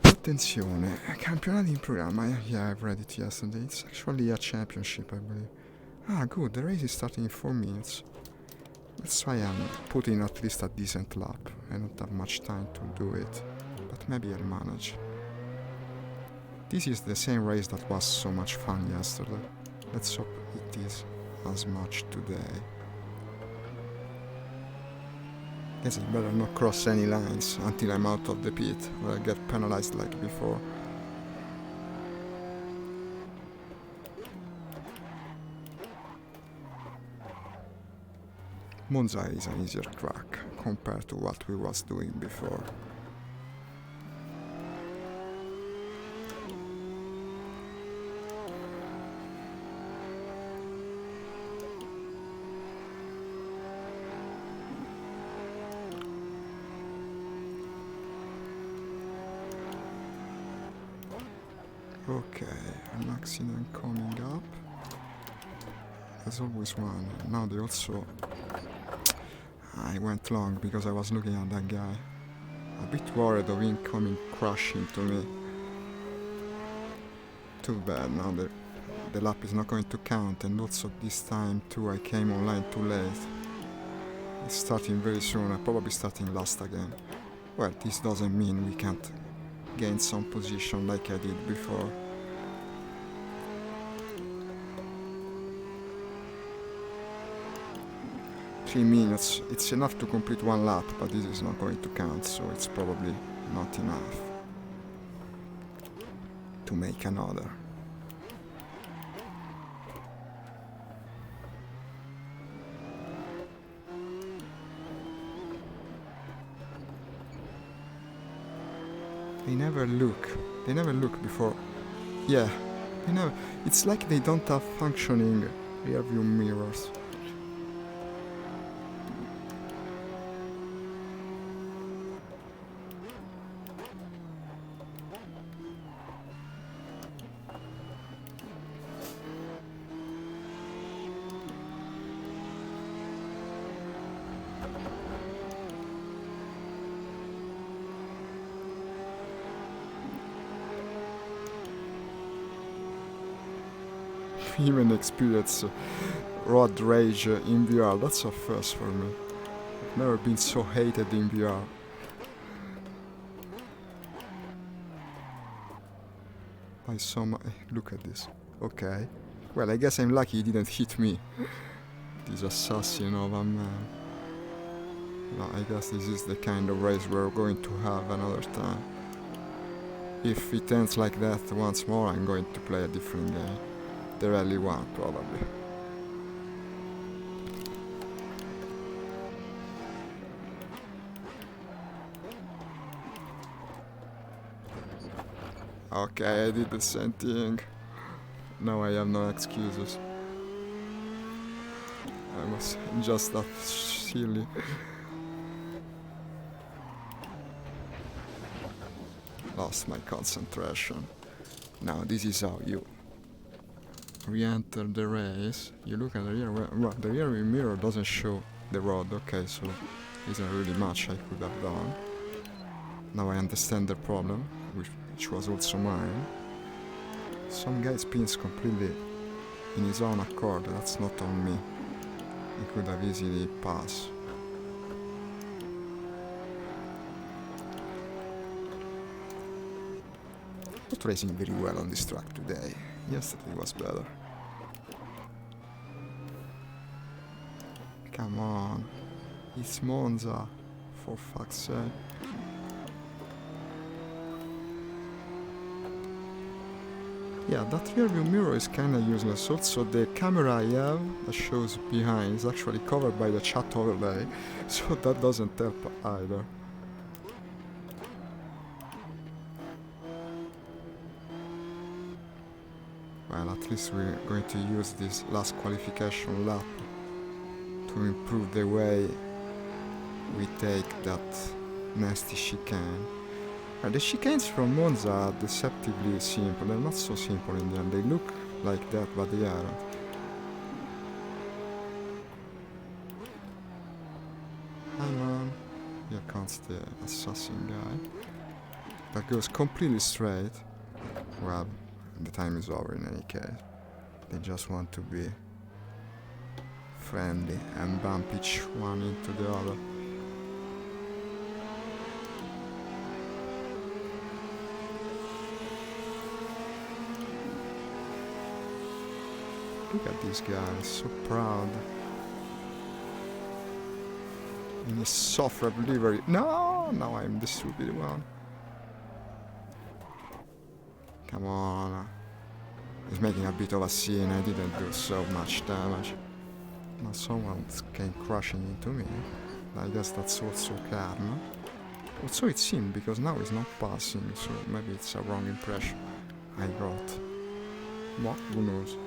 Attenzione, campionati in programma. Yeah, I've read it yesterday. It's actually a championship, I believe. Ah, good. The race is starting in 4 minutes. Let's try and put in at least a decent lap. I don't have much time to do it, but maybe I'll manage. This is the same race that was so much fun yesterday. Let's hope it is as much today. Guess I better not cross any lines until I'm out of the pit, or I get penalized like before. Monza is an easier track compared to what we was doing before. Okay, an accident coming up. There's always one. Now they also... I went long because I was looking at that guy. A bit worried of him coming crashing to me. Too bad, now the lap is not going to count, and also this time too I came online too late. It's starting very soon, I'm probably starting last again. Well, this doesn't mean we can't gain some position like I did before. Three minutes, it's enough to complete one lap, but this is not going to count, so it's probably not enough to make another. They never look before. Yeah, they never. It's like they don't have functioning rear view mirrors. even experience road rage in VR. That's a first for me. I've never been so hated in VR. By some... look at this. Okay. Well, I guess I'm lucky he didn't hit me. This assassin of a man. No, I guess this is the kind of race we're going to have another time. If it ends like that once more, I'm going to play a different game. The Rally 1, probably. Okay, I did the same thing. Now I have no excuses. I was just that silly. Lost my concentration. Now this is how you re-enter the race. You look at the rear, well, the rear mirror doesn't show the road. Okay, so isn't really much I could have done. Now I understand the problem, which was also mine. Some guy spins completely in his own accord. That's not on me. He could have easily passed. Not racing very well on this track today. Yesterday was better. Come on. It's Monza. For fuck's sake. Yeah, that rear view mirror is kinda useless. Also, the camera I have that shows behind is actually covered by the chat overlay, so that doesn't help either. Well, at least we're going to use this last qualification lap to improve the way we take that nasty chicane. The chicanes from Monza are deceptively simple. They're not so simple in the end. They look like that, but they aren't. Hi man. Here comes the assassin guy. That goes completely straight. Well, the time is over in any case. They just want to be friendly and bump each one into the other. Look at this guy, so proud. In his soft livery. No, now I'm the stupid one. Come on. He's making a bit of a scene. I didn't do so much damage. Now someone came crashing into me. I guess that's also karma. But so it seemed, because now he's not passing, so maybe it's a wrong impression I got. What? Who knows?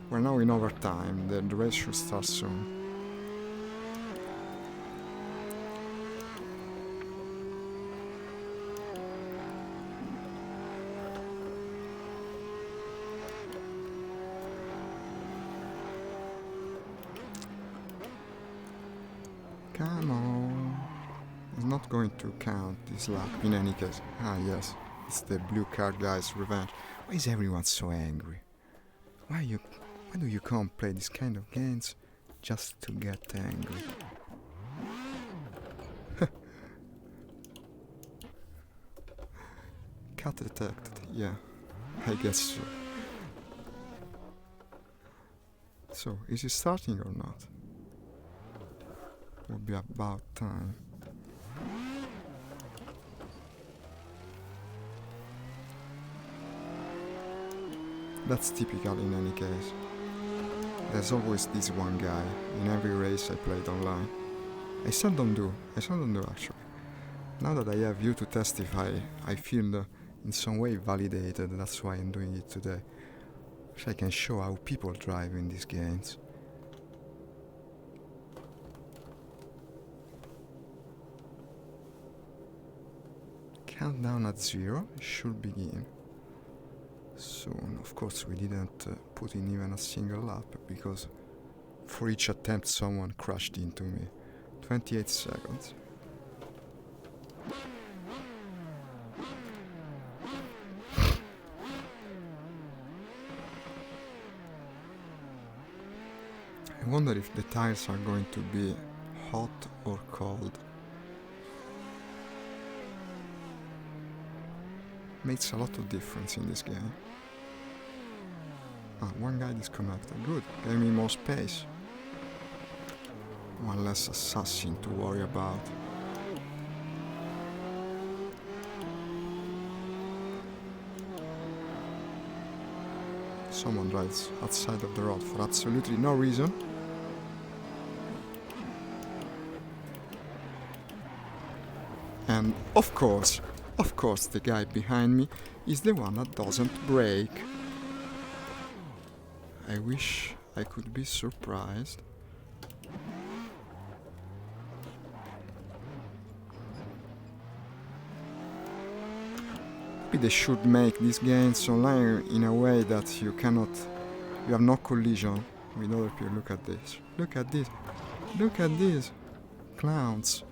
We're now in overtime. The race should start soon. Come on. It's not going to count this lap in any case. Ah yes, it's the blue car guy's revenge. Why is everyone so angry? Why do you come play this kind of games just to get angry? Cut detected, yeah, I guess so. So, is it starting or not? Would be about time. That's typical in any case. There's always this one guy in every race I played online. I seldom do actually. Now that I have you to testify, I feel in some way validated. That's why I'm doing it today. So I can show how people drive in these games. Countdown at 0 should begin soon. Of course, we didn't put in even a single lap because for each attempt someone crashed into me. 28 seconds. I wonder if the tires are going to be hot or cold. Makes a lot of difference in this game. Ah, one guy disconnected. Good, gave me more space. One less assassin to worry about. Someone drives outside of the road for absolutely no reason. And of course, the guy behind me is the one that doesn't brake. I wish I could be surprised. Maybe they should make these games online in a way that you have no collision with other people. Look at this. Look at this. Look at these clowns.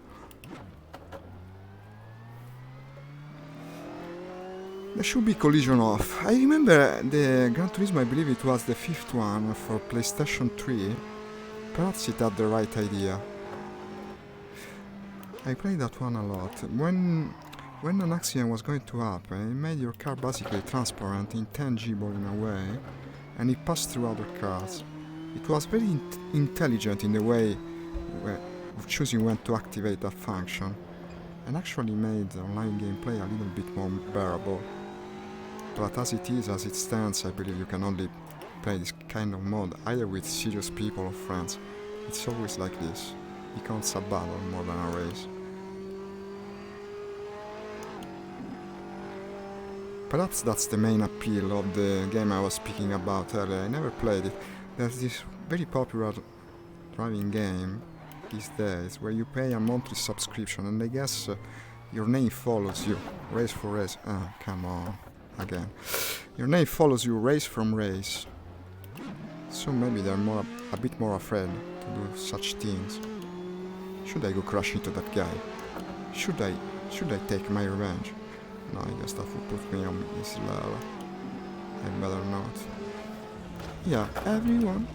There should be collision off. I remember the Gran Turismo, I believe it was the 5th one for PlayStation 3. Perhaps it had the right idea. I played that one a lot. When an accident was going to happen, it made your car basically transparent, intangible in a way, and it passed through other cars. It was very intelligent in the way of choosing when to activate that function, and actually made online gameplay a little bit more bearable. But as it stands, I believe you can only play this kind of mode either with serious people or friends. It's always like this. It becomes a battle more than a race. Perhaps that's the main appeal of the game I was speaking about earlier. I never played it. There's this very popular driving game these days where you pay a monthly subscription and I guess your name follows you. Race for race. Come on. Again. Your name follows you race from race. So maybe they're a bit more afraid to do such things. Should I go crash into that guy? Should I take my revenge? No, I guess that would put me on this level. I better not. Yeah, everyone.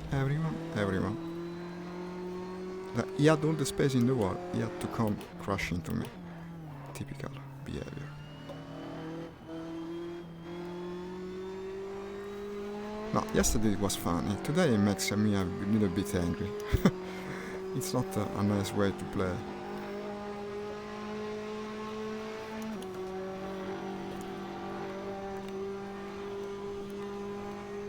He had all the space in the world. He had to come crash into me. Typical behavior. No, yesterday it was funny. Today it makes me a little bit angry. It's not a nice way to play.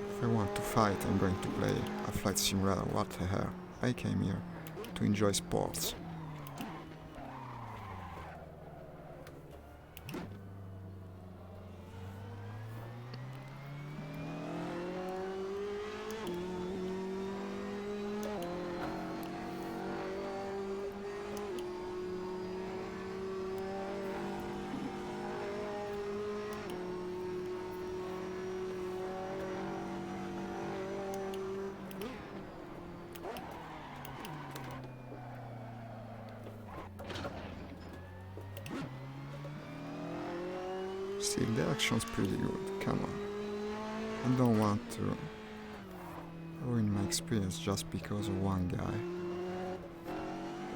If I want to fight, I'm going to play a flight simulator. What the hell? I came here to enjoy sports. Still, the action's pretty good, come on. I don't want to ruin my experience just because of one guy.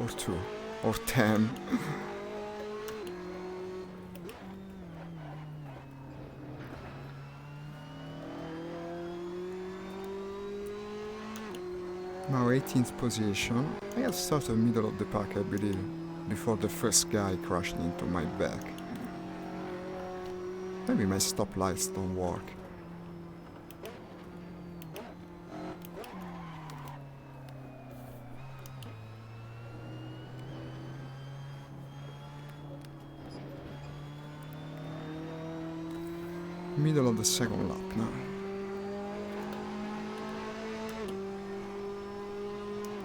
Or 2. Or 10. Now 18th position. I had started middle of the pack, I believe, before the first guy crashed into my back. Maybe my stop lights don't work. Middle of the second lap now.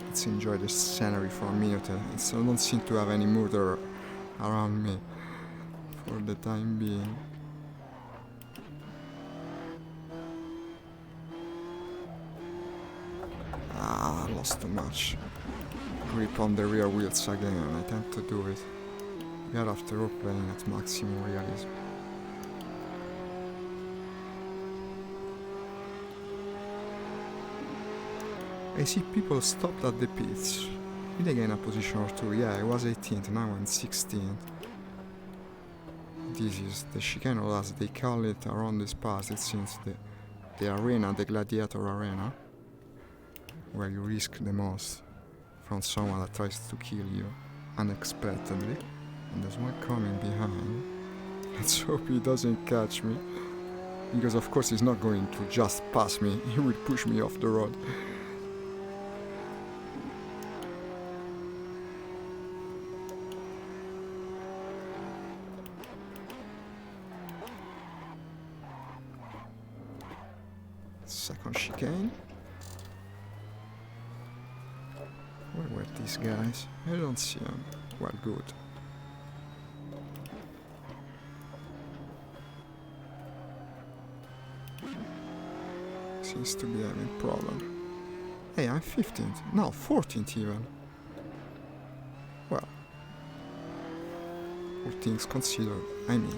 Let's enjoy the scenery for a minute. I don't seem to have any murder around me for the time being. Lost too much grip on the rear wheels again. I tend to do it. We are after all playing at maximum realism. I see people stopped at the pits. Did I gain a position or two? Yeah, I was 18th, now I'm 16th. This is the chicane, or as they call it around this pass. It seems the arena, the gladiator arena, where you risk the most from someone that tries to kill you unexpectedly. And there's one coming behind. Let's hope he doesn't catch me, because of course he's not going to just pass me, he will push me off the road. Second chicane. Where were these guys? I don't see them. Well, good. Seems to be having problem. Hey, I'm 15th. No, 14th even. Well, all things considered, I mean.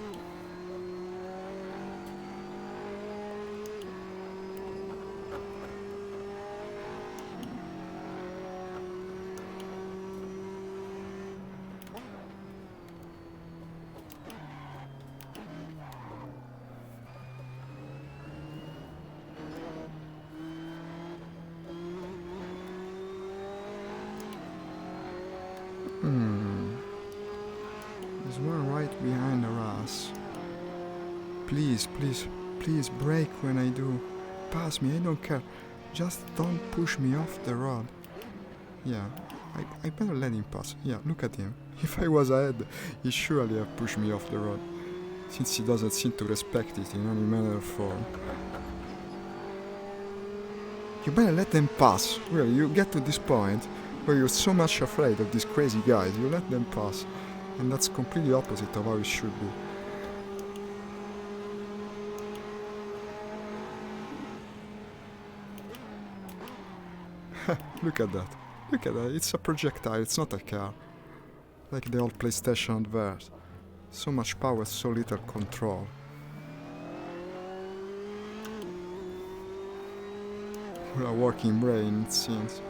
There's one right behind us. Please, please, please brake when I do. Pass me, I don't care. Just don't push me off the road. Yeah, I better let him pass. Yeah, look at him. If I was ahead, he surely have pushed me off the road, since he doesn't seem to respect it in any manner or form. You better let them pass. Really, you get to this point where you're so much afraid of these crazy guys, you let them pass. And that's completely opposite of how it should be. Look at that. Look at that. It's a projectile, it's not a car. Like the old PlayStation advert. So much power, so little control. What a working brain, it seems.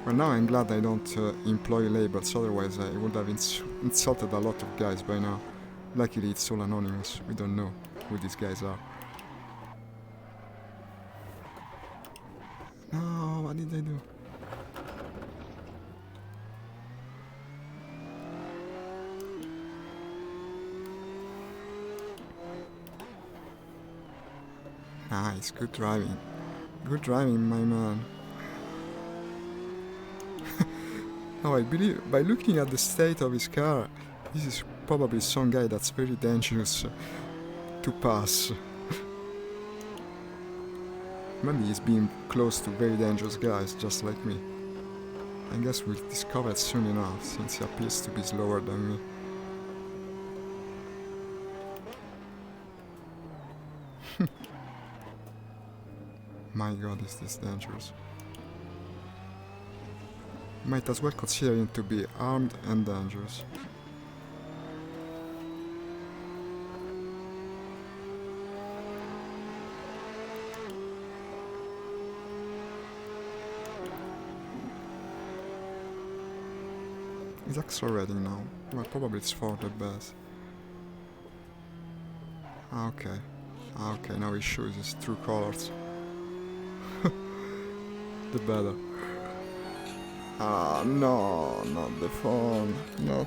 Well, now I'm glad I don't employ labels, otherwise I would have insulted a lot of guys by now. Luckily it's all anonymous, we don't know who these guys are. No, what did I do? Nice, good driving. Good driving, my man. Now I believe, by looking at the state of his car, this is probably some guy that's very dangerous to pass. Maybe he's being close to very dangerous guys, just like me. I guess we'll discover it soon enough, since he appears to be slower than me. My god, is this dangerous. Might as well consider him to be armed and dangerous. He's accelerating now. Well, probably it's for the best. Okay. Okay, now he shows his true colors. The better. Ah, no, not the phone. No.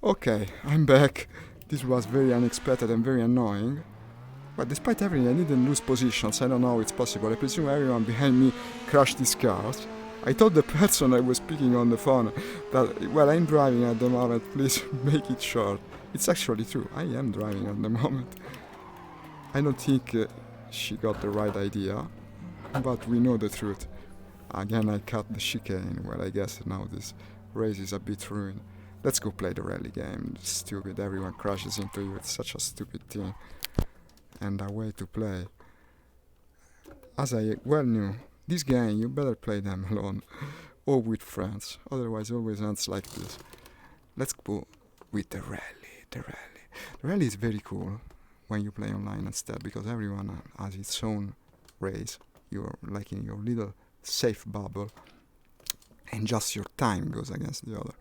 Okay, I'm back. This was very unexpected and very annoying. But despite everything, I didn't lose positions. I don't know how it's possible. I presume everyone behind me crashed these cars. I told the person I was speaking on the phone that, well, I'm driving at the moment, please make it short. It's actually true. I am driving at the moment. I don't think she got the right idea, but we know the truth. Again, I cut the chicane. Well, I guess now this race is a bit ruined. Let's go play the rally game. It's stupid. Everyone crashes into you. It's such a stupid thing. And a way to play. As I well knew, this game you better play them alone or with friends. Otherwise, it always ends like this. Let's go with the rally. The rally is very cool when you play online instead because everyone has its own race. You're like in your little safe bubble, and just your time goes against the other.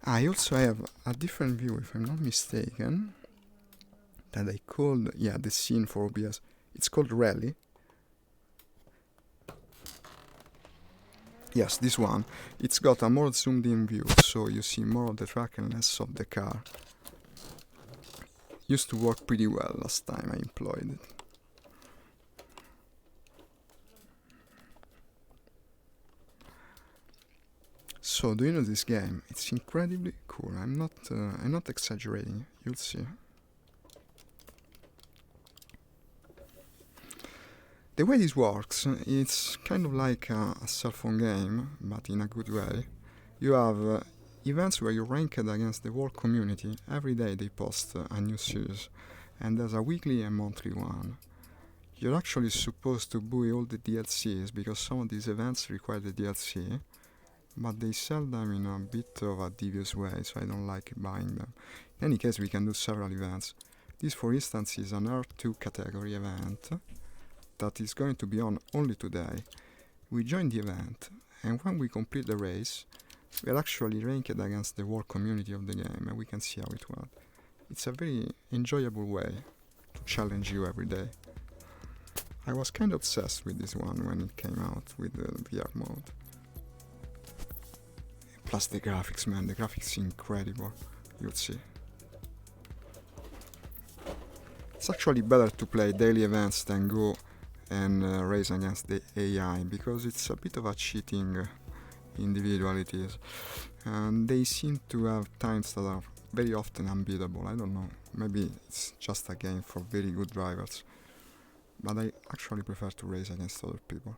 I also have a different view, if I'm not mistaken, that I called, the scene for OBS. It's called Rally. Yes, this one. It's got a more zoomed in view, so you see more of the track and less of the car. Used to work pretty well last time I employed it. So, do you know this game? It's incredibly cool. I'm not exaggerating. You'll see. The way this works, it's kind of like a cell phone game, but in a good way. You have events where you rank it against the world community. Every day they post a new series, and there's a weekly and monthly one. You're actually supposed to buy all the DLCs because some of these events require the DLC. But they sell them in a bit of a devious way, so I don't like buying them. In any case, we can do several events. This, for instance, is an R2 category event that is going to be on only today. We join the event, and when we complete the race, we are actually ranked against the world community of the game, and we can see how it went. It's a very enjoyable way to challenge you every day. I was kind of obsessed with this one when it came out with the VR mode. Plus the graphics, man, the graphics are incredible, you'll see. It's actually better to play daily events than go and race against the AI, because it's a bit of a cheating individualities. And they seem to have times that are very often unbeatable. I don't know, maybe it's just a game for very good drivers. But I actually prefer to race against other people.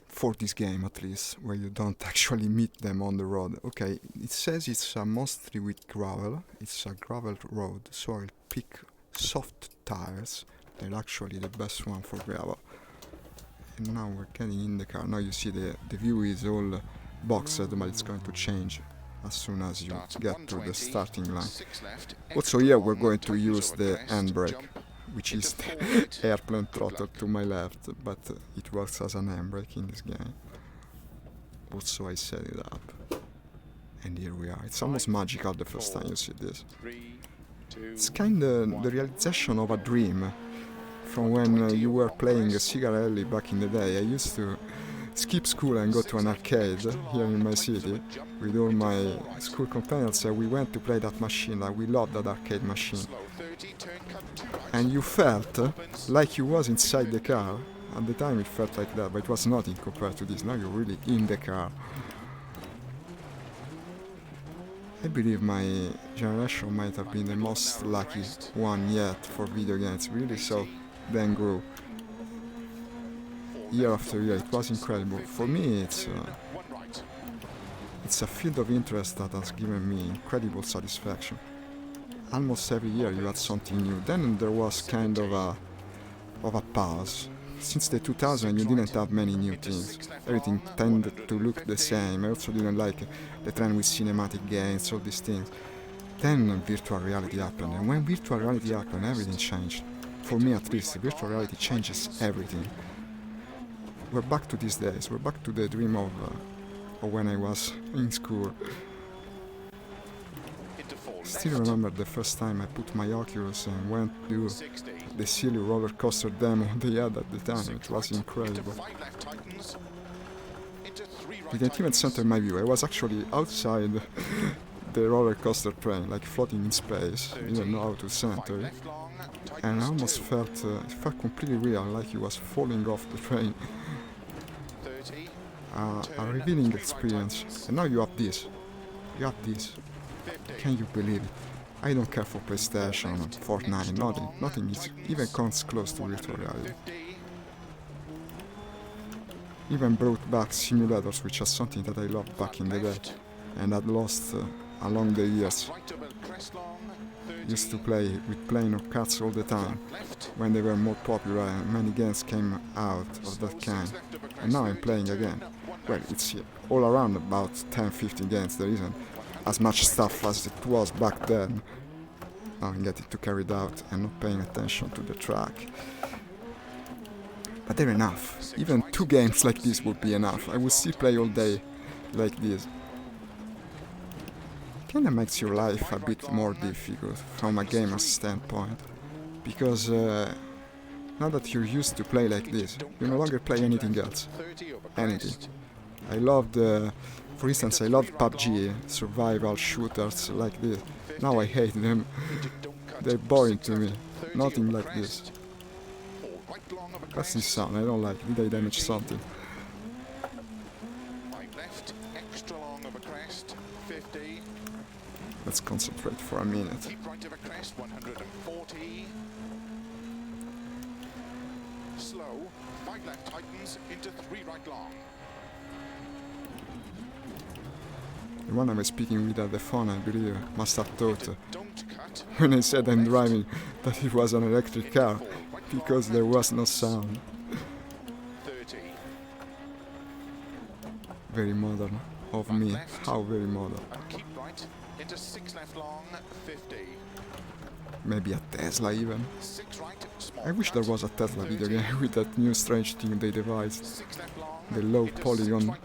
For this game at least, where you don't actually meet them on the road. Okay, it says it's mostly with gravel. It's a gravel road, so I'll pick soft tires. They're actually the best one for gravel. And now we're getting in the car. Now you see the view is all boxed, but it's going to change as soon as you get to the starting line. Also here we're going to use the handbrake, which is the airplane throttle to my left, but it works as an handbrake in this game. Also I set it up, and here we are. It's almost magical the first time you see this. It's kinda the realization of a dream from when you were playing Cigarelli back in the day. I used to skip school and go to an arcade here in my city with all my school companions, and we went to play that machine. We loved that arcade machine. And you felt like you was inside the car. At the time it felt like that, but it was nothing compared to this. Now you're really in the car. I believe my generation might have been the most lucky one yet for video games. Really so then grew. Year after year, it was incredible. For me, it's a field of interest that has given me incredible satisfaction. Almost every year you had something new. Then there was kind of a pause. Since the 2000 you didn't have many new things. Everything tended to look the same. I also didn't like the trend with cinematic games, all these things. Then virtual reality happened, and when virtual reality happened, everything changed. For me at least, virtual reality changes everything. We're back to these days. We're back to the dream of when I was in school. Still remember the first time I put my Oculus and went to the silly roller coaster demo they had at the time. It was incredible. It didn't even center my view. I was actually outside the roller coaster train, like floating in space. I didn't know how to center it. And I almost felt, it felt completely real, like it was falling off the train. A revealing experience. And now you have this. You have this. Can you believe it? I don't care for PlayStation, Fortnite, nothing is even comes close to virtual reality. Even brought back simulators, which is something that I loved back in the day and had lost along the years. Used to play with plane or cats all the time when they were more popular and many games came out of that kind. And now I'm playing again. Well, it's all around about 10-15 games. There isn't as much stuff as it was back then. Now I'm getting too carried out and not paying attention to the track. But they're enough. Even 2 games like this would be enough. I would still play all day like this. Kinda makes your life a bit more difficult from a gamer's standpoint. Because now that you're used to play like this, you no longer play anything else. Anything. I loved, for instance, I loved PUBG, survival shooters like this. Now I hate them. They're boring to me. Nothing like this. What's this sound? I don't like it. Did I damage something? Let's concentrate for a minute. Slow, 5 left tightens into 3 right long. The one I was speaking with at the phone, I believe, must have thought when I said I'm driving that it was an electric car because there was no sound. Very modern of me. How very modern. Into 6 left long, 50. Maybe a Tesla even. I wish there was a Tesla video game with that new strange thing they devised. The low polygon,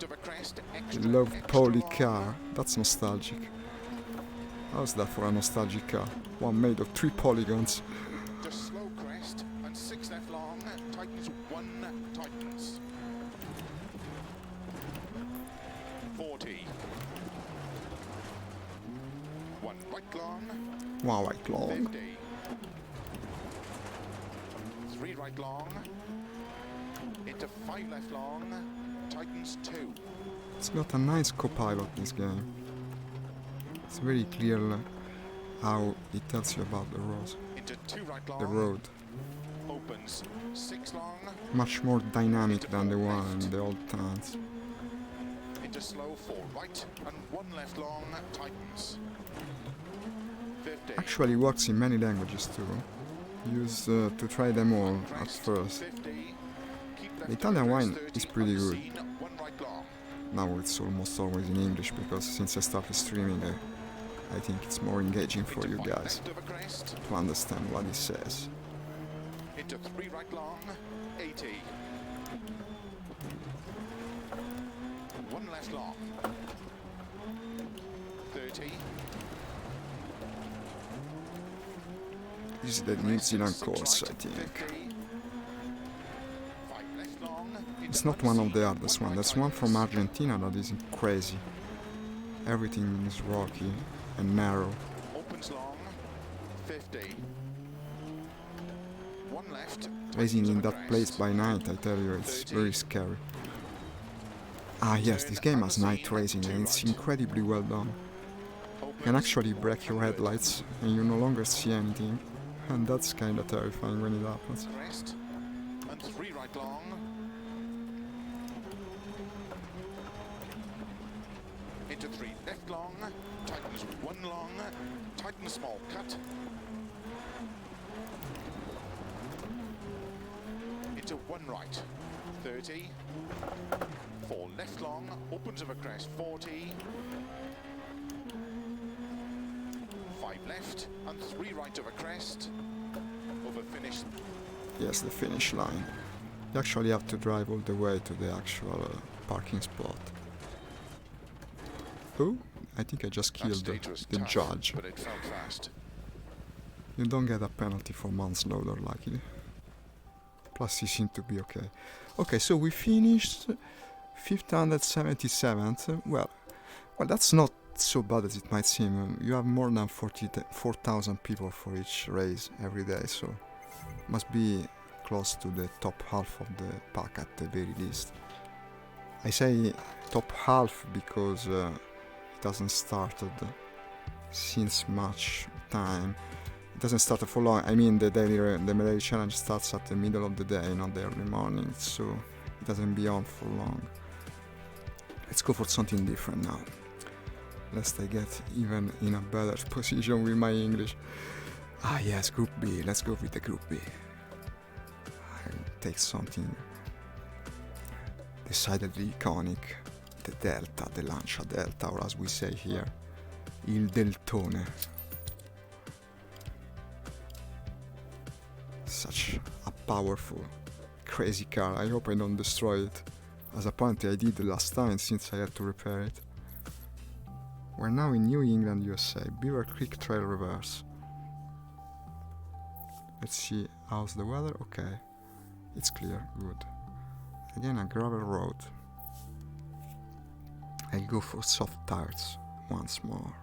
the low poly car. That's nostalgic. How's that for a nostalgic car? One made of 3 polygons. Just slow crest and 6 left long, tightens 1 tightens. 40. 1 right long. 1 right long. 50. 3 right long. Into 5 left long. Tightens 2. It's got a nice co-pilot, this game. It's very clear how it tells you about the road. Into 2 right long. The road. Opens 6 long. Much more dynamic than the one in the old times. Into slow 4 right and 1 left long. Tightens. 50. Actually works in many languages too. Used to try them all at first. The Italian one is pretty good. Now it's almost always in English because since I started streaming I think it's more engaging for you guys to understand what it says. Into 3 right long, 80. 1 left long. 30. This is the New Zealand Corsa, I think. It's not one of the hardest ones. There's one from Argentina that is crazy. Everything is rocky and narrow. Opens long, 50. 1 left. Racing in that place by night, I tell you, it's very scary. Ah yes, this game has night racing and it's incredibly well done. You can actually break your headlights and you no longer see anything. And that's kinda terrifying when it happens. And 3 right long. Into 3 left long, tightens 1 long, tighten small cut. Into 1 right, 30. 4 left long, opens of a crest, 40. 5 left and 3 right of a crest. Over finish. Yes, the finish line. You actually have to drive all the way to the actual parking spot. Oh, I think I just killed the tough, judge. but it fell fast. You don't get a penalty for manslaughter, luckily. Plus, you seem to be okay. Okay, so we finished 577th. Well, that's not so bad as it might seem. You have more than 4,000 people for each race every day, so must be close to the top half of the pack at the very least. I say top half because it hasn't started since much time. It doesn't start for long. I mean, the daily challenge starts at the middle of the day, not the early morning, so it doesn't be on for long. Let's go for something different now. Lest I get even in a better position with my English. Ah yes, Group B. Let's go with the Group B. I'll take something decidedly iconic. The Delta, the Lancia Delta, or as we say here, il Deltone. Such a powerful, crazy car. I hope I don't destroy it, as apparently I did the last time since I had to repair it. We're now in New England, USA, Beaver Creek Trail Reverse. Let's see, how's the weather? Okay, it's clear, good. Again, a gravel road. I'll go for soft tires once more.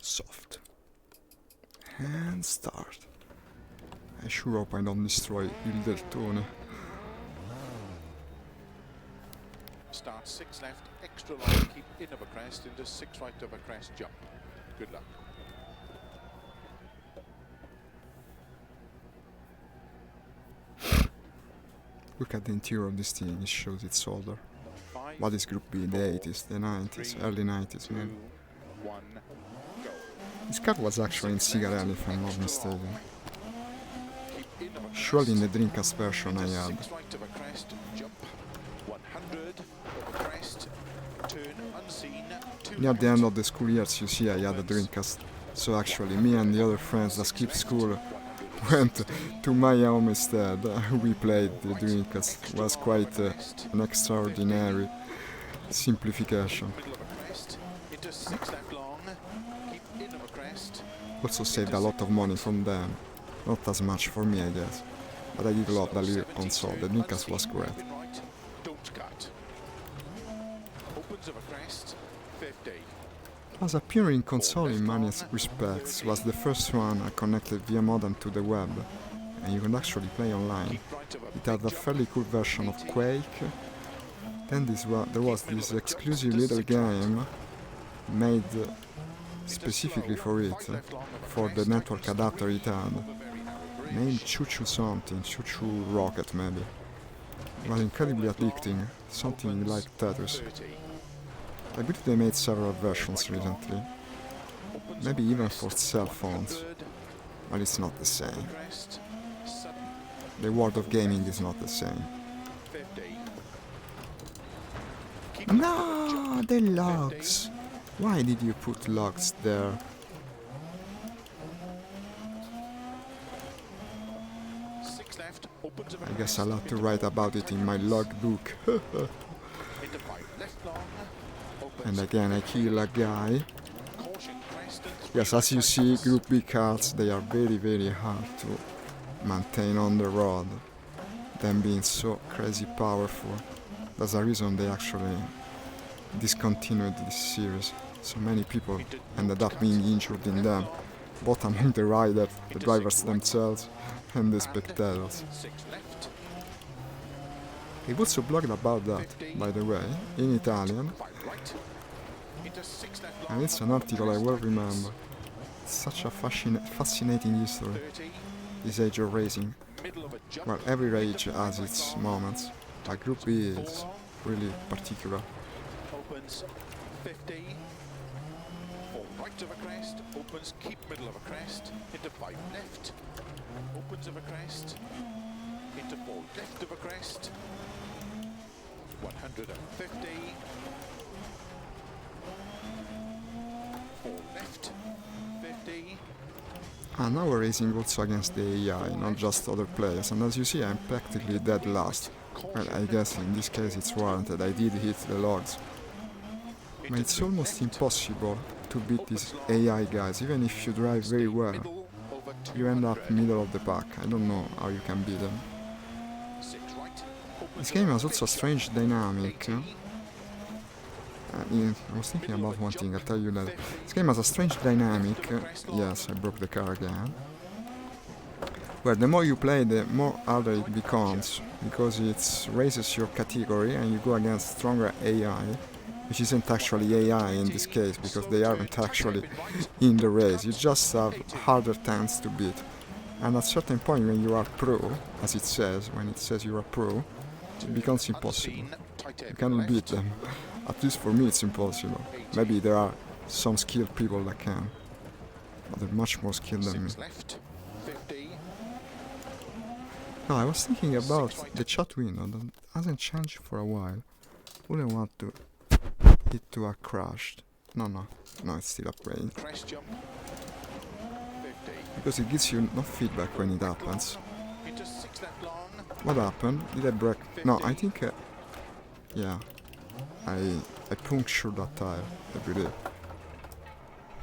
Soft. And start. I sure hope I don't destroy Il Deltone. Start 6 left, extra long, keep in of a crest, into 6 right of a crest, jump. Good luck. Look at the interior of this thing, it shows it's older. 5, What is Group B? The 80s, the 90s, 3, early 90s, 2, maybe. 1, go. This car was actually in Cigarelli, if I'm not mistaken. Keep in of a crest. Surely in the Dreamcast version I had. 6 right of a crest, jump. 100 of a crest, turn unseen. 2 Near the end of the school years, you see, I had a Dreamcast. So actually, me and the other friends that skipped school went to my home instead. We played the Dreamcast. It was quite an extraordinary simplification. Middle of a crest, into 6 left long, keep in of a crest. Also saved a lot of money from them. Not as much for me, I guess. But I did a lot earlier on, so the Dreamcast was great. Right, don't cut. Opens of a crest, 50. As appearing in console in many respects, was the first one I connected via modem to the web, and you could actually play online. Keep right of a It had a fairly cool version of Quake. Then there was this exclusive little game made specifically for it, for the network adapter it had, named Choo Choo something, Choo Choo Rocket maybe. It was incredibly addicting, something like Tetris. 30. I believe they made several versions recently, maybe even for cell phones, but it's not the same. Crest, sudden, The world of gaming is not the same. 50. No, the logs! Why did you put logs there? Six left, opens of a I guess crest, I'll have to into write 4 about right it in my logbook. into 5 left long, opens And again I kill a guy. caution crest and 3 Yes, as you right see, tightens. Group B cards, they are very, very hard to maintain on the road. Them being so crazy powerful. That's the reason they actually discontinued this series. So many people ended up being injured in them, both among the riders, the drivers themselves, and the spectators. 6 left, I also blogged about that, by the way, in Italian, 5 right, into 6 left long, and it's an article I well remember. It's such a fascinating history, 30, this age of racing. middle of a jump, Well, every age has its moments, but Group B is really particular. opens 50, 4 right of a crest, opens, keep middle of a crest, into 5 left, opens of a crest, into 4 left of a crest, 150, 4 left, 50, And now we're racing also against the AI, not just other players. And as you see, I'm practically dead last. Well, I guess in this case it's warranted. I did hit the logs. But it's almost impossible to beat these AI guys. Even if you drive very well, middle over you end up 200. middle of the pack. I don't know how you can beat them. 6 right, This opens game over has also a 50, strange dynamic. 80, I was thinking about one thing, I'll tell you later. This game has a strange dynamic. Yes, I broke the car again. Where the more you play, the more harder it becomes, because it raises your category and you go against stronger AI, which isn't actually AI in this case, because they aren't actually in the race. You just have harder tanks to beat. And at a certain point when you are pro, as it says, when it says you are pro, it becomes impossible. You cannot beat them. At least for me it's impossible. Maybe there are some skilled people that can, but they're much more skilled than me. 6 left, 50, No, I was thinking about the chat window that hasn't changed for a while. Wouldn't want to it to have crashed. No, it's still upgrading. crest jump, 50, Because it gives you no feedback when it happens. into 6 left long, What happened? Did I break? No, I think... yeah. I punctured that tire, I believe.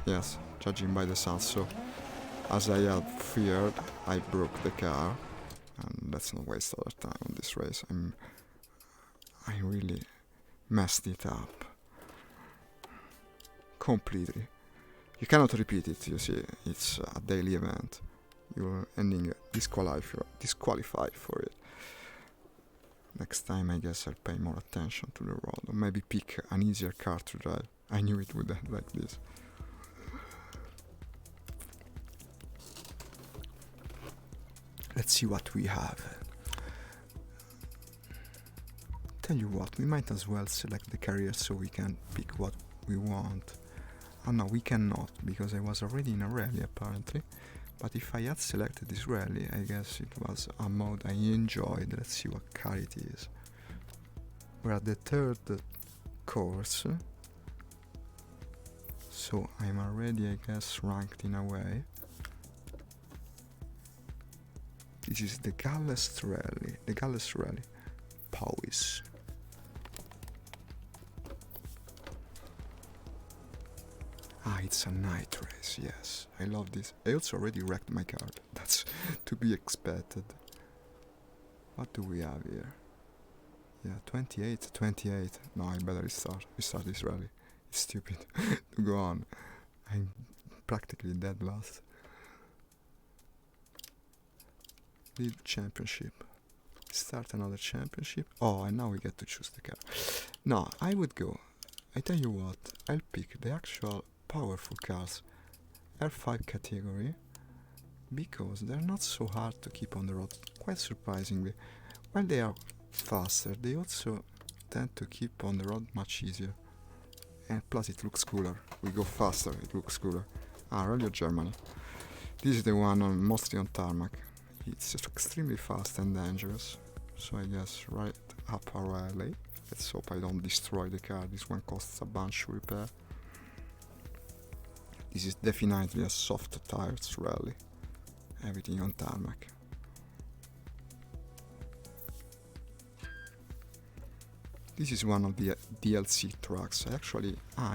Yes, judging by the sound. So, as I had feared, I broke the car. And let's not waste other time on this race. I really messed it up. Completely. You cannot repeat it, you see. It's a daily event. You're ending disqualified for it. Next time I guess I'll pay more attention to the road, or maybe pick an easier car to drive. I knew it would end like this. Let's see what we have. Tell you what, we might as well select the career so we can pick what we want. Oh no, we cannot, because I was already in a rally apparently. But if I had selected this rally, I guess it was a mode I enjoyed. Let's see what car it is. We're at the third course. So I'm already, I guess, ranked in a way. This is the Galles Rally. The Galles Rally. Powys. Ah, it's a night race, yes. I love this. I also already wrecked my car. That's to be expected. What do we have here? Yeah, 28. No, I better restart this rally. It's stupid to go on. I'm practically dead last. Leave championship. Start another championship. Oh, and now we get to choose the car. No, I would go. I tell you what, I'll pick the actual powerful cars, R5 category, because they're not so hard to keep on the road, quite surprisingly. While they are faster, they also tend to keep on the road much easier. And plus it looks cooler. We go faster, it looks cooler. Ah, Rally of Germany. This is the one mostly on tarmac. It's just extremely fast and dangerous. So I guess right up our alley. Let's hope I don't destroy the car. This one costs a bunch to repair. This is definitely a soft tires rally. Everything on tarmac. This is one of the DLC tracks.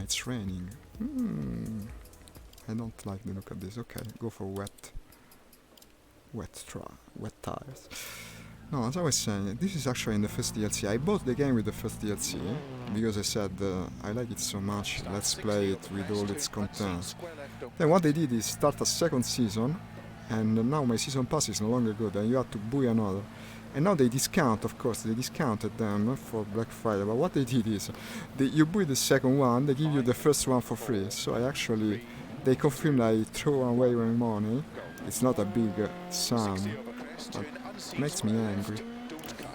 It's raining. I don't like the look of this. Okay, go for wet tires. No, as I was saying, this is actually in the first DLC. I bought the game with the first DLC because I said I like it so much, let's play it with all its content. Then what they did is start a second season, and now my season pass is no longer good, and you have to buy another. And now they discount, of course, they discounted them for Black Friday, but what they did is, you buy the second one, they give you the first one for free. So they confirmed I throw away my money. It's not a big sum, but it makes me angry.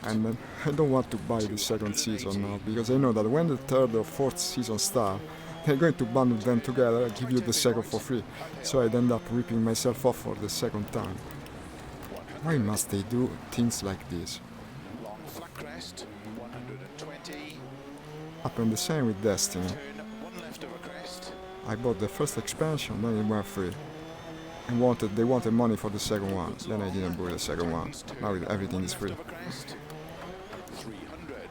And I don't want to buy the second season now, because I know that when the third or fourth season start, they're going to bundle them together and give you the second for free. So I'd end up ripping myself off for the second time. Why must they do things like this? long flat crest, 120, Happened the same with Destiny. turn 1 left over crest, I bought the first expansion, then it went free. And they wanted money for the second one. Then I didn't buy the second one. Now everything is free. 300.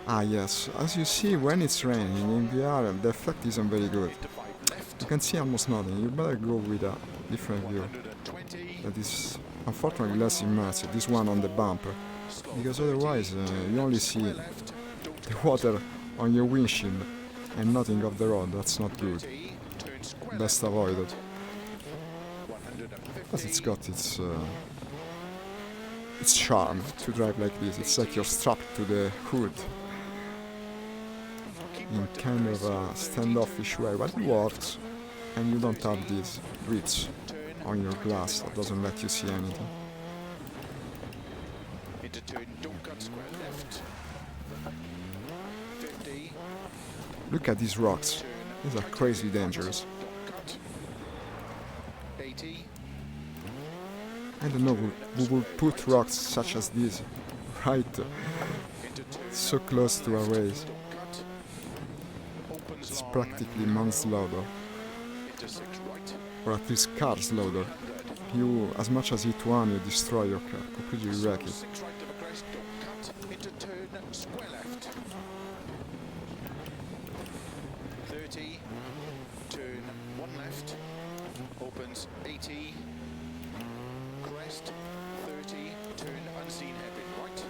Ah yes, as you see, when it's raining in VR, the effect isn't very good. Into 5 left. You can see almost nothing. You better go with a different view. 120. That is unfortunately less immersive. This one on the bumper, because otherwise you only see Left. the water on your windshield and nothing off the road. That's not good. 30. Turn square Best left. avoided. 150. But it's got its charm to drive like this. It's like you're strapped to the hood in kind of a standoffish way, but it works. And you don't have these grids on your glass that doesn't let you see anything. Into turn, don't cut square left. 50. Look at these rocks. Turn. These are crazy dangerous. Don't cut. 80. I don't know who will put rocks such as these right Into turn. so close to a race. Don't cut. Opens It's long. practically manslaughter, Into 6 right. or at least car slaughter. 100. You, as much as hit one, you destroy your car, completely wreck it. 6 right of a crest, don't cut. Into turn, square left. 30. Turn 1 left. Opens 80. Crest 30. Turn unseen hairpin right.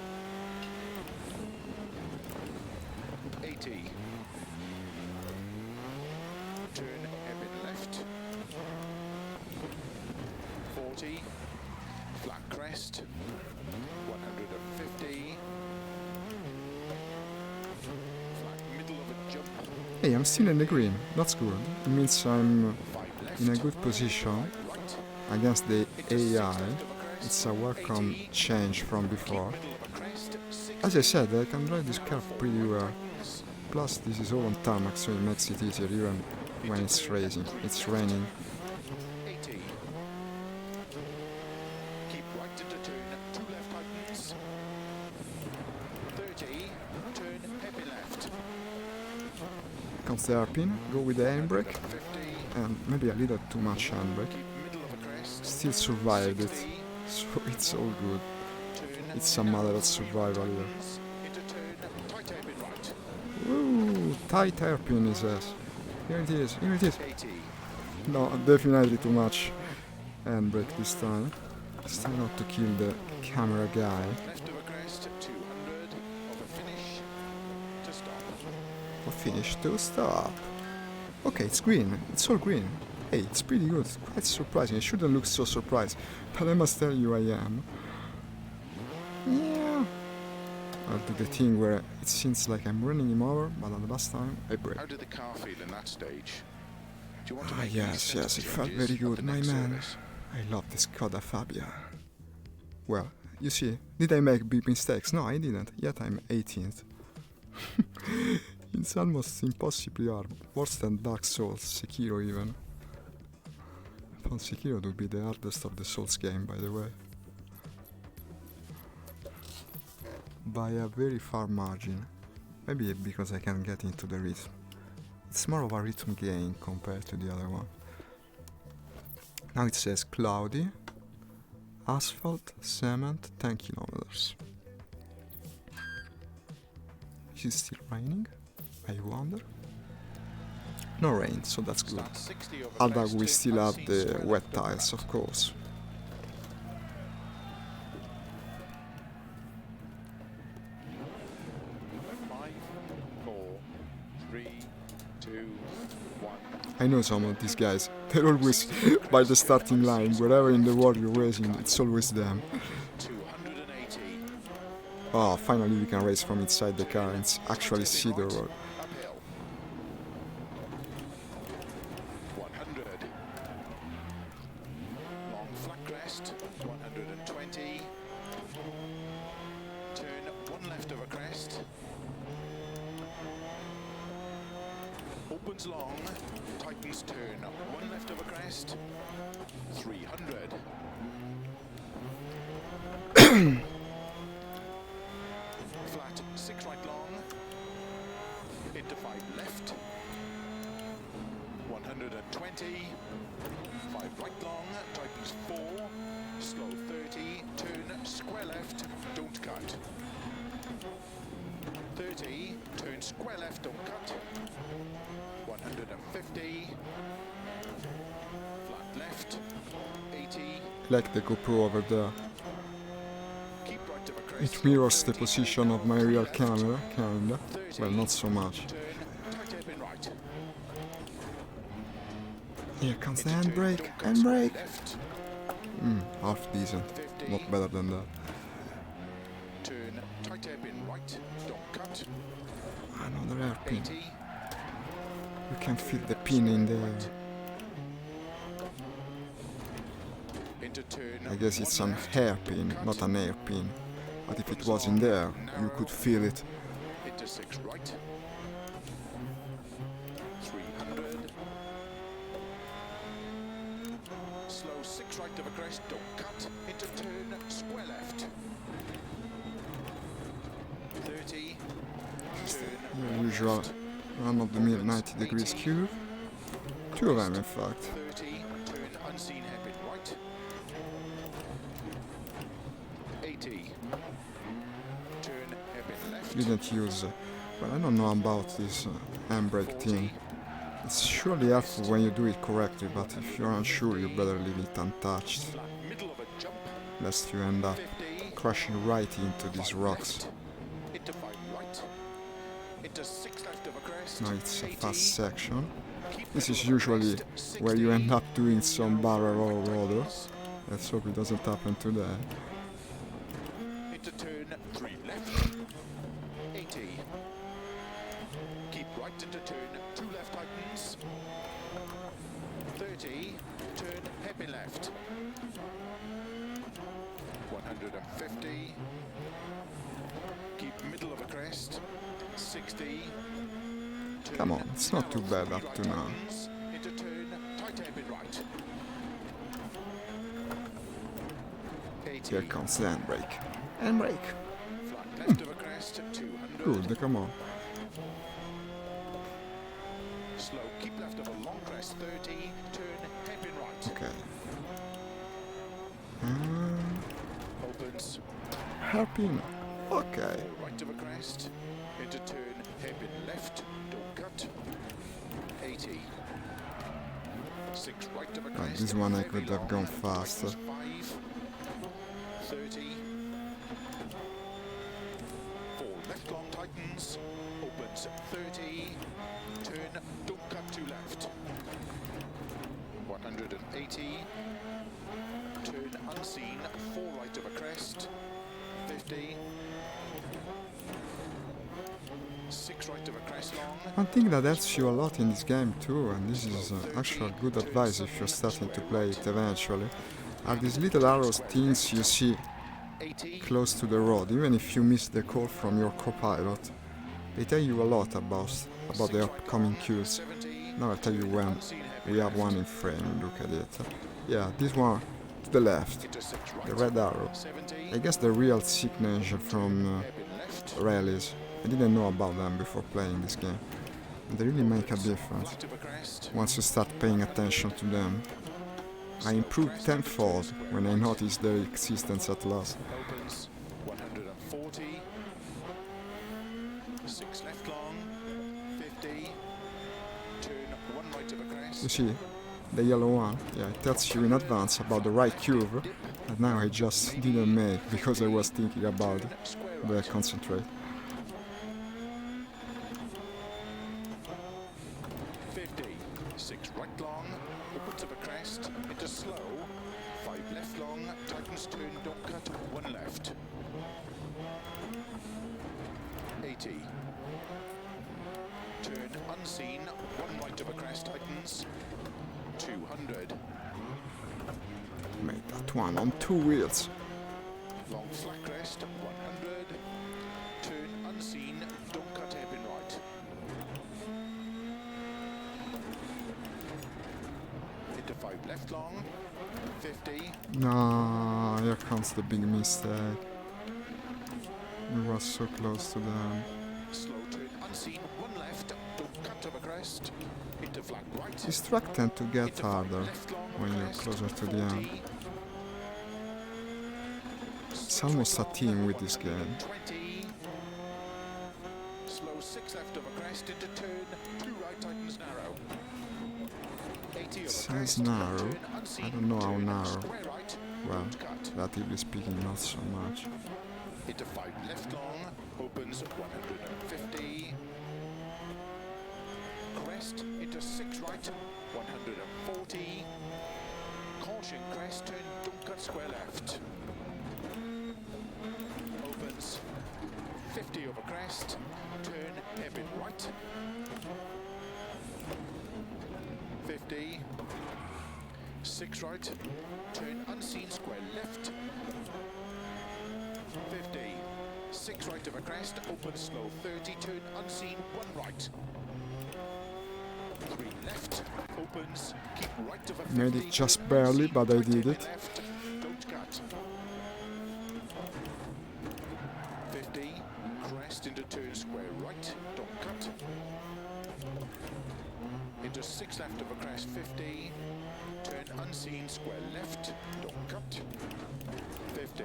80. Turn hairpin left. 40. Flat crest. 150. Flat middle of a jump. Hey, I'm still in the green. That's good. It means I'm 5 left. in a good position Right. against the Into 6 AI. left of a crest. It's a welcome 80. change from before. Middle of a crest. 60. As I said, I can drive this car pretty well. Plus, this is all on tarmac, so it makes it easier even when it's racing. It's raining. 80. Keep right into turn. 2 left tightens. 30. Turn happy left. Comes the hairpin, go with the handbrake, 50. and maybe a little too much handbrake. Keep middle of a crest. Still survived it, 60. so it's all good. Turn It's a matter of survival here. tightens. Into turn. Tight hairpin right. Woo! Tight hairpin is us. Here it is, here it is. 80. No, definitely too much handbrake this time. It's time not to kill the camera guy. Left of a crest. 200. Of a finish. To stop. For finish to stop. Okay, it's green. It's all green. Hey, it's pretty good. Quite surprising. I shouldn't look so surprised, but I must tell you I am. Yeah. I'll do the thing where it seems like I'm running him over, but at the last time I brake. How did the car feel in that stage? Do you want to Ah make yes, any yes, it sense felt changes very at good, the my next man. service? I love this Skoda Fabia. Well, you see, did I make big mistakes? No, I didn't. Yet I'm 18th. It's almost impossibly hard. Worse than Dark Souls, Sekiro even. I found Sekiro to be the hardest of the Souls game, by the way. By a very far margin. Maybe because I can get into the rhythm. It's more of a rhythm game compared to the other one. Now it says cloudy, asphalt, cement, 10 kilometers. Is it still raining? I wonder. No rain, so that's good. Start 60 over Although crest, we turn still have unseen the square wet left tiles, back. of course. 5, 4, 3, 2, 1. I know some of these guys. They're always by the starting line. Wherever in the world you're racing, it's always them. 280. Oh, finally you can race from inside the car and actually see the road. Uphill. 100. Long flat crest. 120. Turn 1 left of a crest. Opens long. Tightens turn 1 left of a crest. 300. Flat 6 right long. 30, turn square left, don't cut. 150, flat left, 80. Like the GoPro over there. Keep right of a crest. It mirrors the 30, position of my real camera, kinda. 30, Well, not so much. turn, tight hairpin right. Here comes the Into turn, handbrake, don't cut, square handbrake. left, Half decent, 50, not better than that. turn, tight hairpin right, don't cut. Another hairpin. 80, You can feel the pin in there. into turn. I guess it's one an left, hairpin, don't not cut. an hairpin. But if it was in there, you could feel it. Into 6 right. 300. Slow 6 right of a crest, don't cut. Into turn, square left. 30. Turn. Your one usual left, run-of-the-mill 90 degrees curve. Two of them, in fact. 30. Turn unseen hairpin right. 80. Turn hairpin left. Didn't use. Well, I don't know about this handbrake thing. It's surely helpful when you do it correctly, but if you're unsure, you better leave it untouched, Flat middle of a jump. lest you end up 50. crashing right into these 5 rocks. left, into 5 right, into 6 left of a crest. Now it's a 80, fast section. keep This middle is of a usually crest, where you 60, end up doing some barrel roll right order. tightens, Let's hope it doesn't happen today. into turn 3 left, 80, keep right into turn 2 left tightens, 30, turn hairpin left, 150, keep middle of a crest, 60, turn Come on, it's not too narrows, bad up right to now. tightens, into turn tight hairpin right, 80, Here comes the handbrake. Handbrake! flat left of a crest, 200, Good, come on. slow, keep left of a long crest, 30, turn hairpin right, Okay. opens, Hairpin. Okay. four right of a crest, into turn hairpin left, don't cut, 80, 6 right of a crest, This one I very could have long, gone faster. tightens 5, 30, 4 left long tightens, opens 30, turn, don't cut to left, 180, turn unseen, 4 right of a crest, 50, 6 right of a crest long, One thing that helps you a lot in this game too, and this is actual good advice if you're starting to play it eventually, are these little arrows things you see 80, close to the road. Even if you miss the call from your co-pilot, they tell you a lot about the upcoming cues. 70, Now I'll tell you when unseen hairpin we have left, one in frame, look at it. Yeah, this one to the left, into 6 right, the red arrow. 70, I guess the real signature from hairpin left, rallies. I didn't know about them before playing this game. They really make a difference flat of a crest, once you start paying attention to them. I improved tenfold when I noticed their existence at last. opens 140, 6 left long, 50, turn 1 right of a crest, You see, the yellow one, yeah, it tells you in advance about the right curve, and now I just didn't make because I was thinking about turn square the right, concentrate. 50, 6 right long, opens of a crest, into slow, 5 left long, tightens turn, don't cut, 1 left, 80, turn unseen, 1 right of a crest, tightens, 200, Made that one on 2 wheels. long flat crest, 100, turn unseen, don't cut hairpin right, into 5 left long, 50, No, here comes the big mistake. We were so close to them. slow turn unseen, 1 left, don't cut of a crest, into flat right, This track tends to get into 5 harder left long when you're crest, closer to the end. 40, It's almost a team with this game. 20, 6 left over crest into turn 2 right, tightens narrow. 80 over Says crest, narrow. turn unseen, I don't know how turn narrow. square right, Well, don't cut. relatively speaking, not so much. Into 5 left long, opens 150. Crest into 6 right, 140. Caution crest, turn, don't cut square left. Opens 50 over crest, turn hairpin right. 50. 6 right, turn unseen square left. 50. 6 right over crest, open slow 30, turn unseen 1 right. 3 left, opens, keep right over 50. Made it just turn barely, unseen, but I right did hairpin it. left, don't cut. 50, crest into turn square right, don't cut. Into 6 left over crest 50, turn unseen square left, don't cut. 50.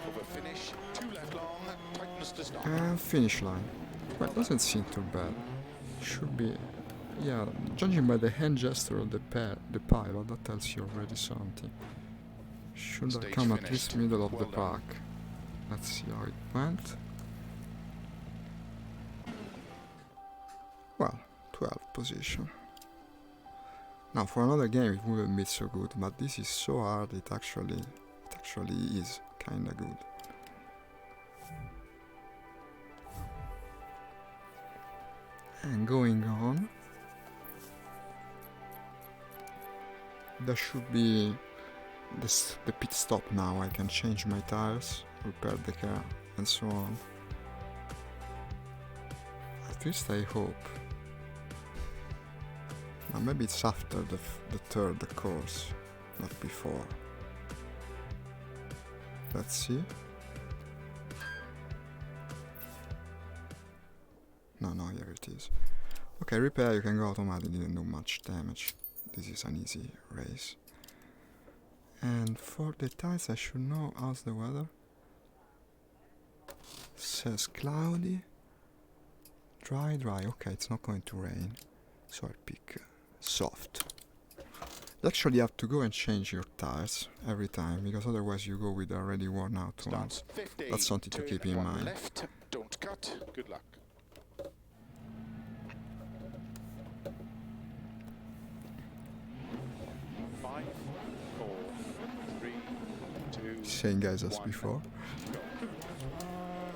Over finish, 2 left long, tightens to stop. And finish line. Well, doesn't seem too bad. Should be, yeah, judging by the hand gesture of the pilot, that tells you already something. Should have Stage come at finished. least middle of Well the done. pack. Let's see how it went. Well, 12th position. Now for another game it wouldn't be so good, but this is so hard it actually is kinda good. And going on, there should be the pit stop now. I can change my tires, repair the car, and so on. At least I hope. Now maybe it's after the third course, not before. Let's see. No, here it is. Okay, repair, you can go automatic, didn't do much damage. This is an easy race. And for the tires I should know how's the weather. Says cloudy. Dry, okay, it's not going to rain. So I'll pick soft. You actually have to go and change your tires every time, because otherwise you go with the already worn out ones. 50, That's something to keep in one mind. Left, don't cut. Good luck. Five, four, three, two, Same guys as one, before. go.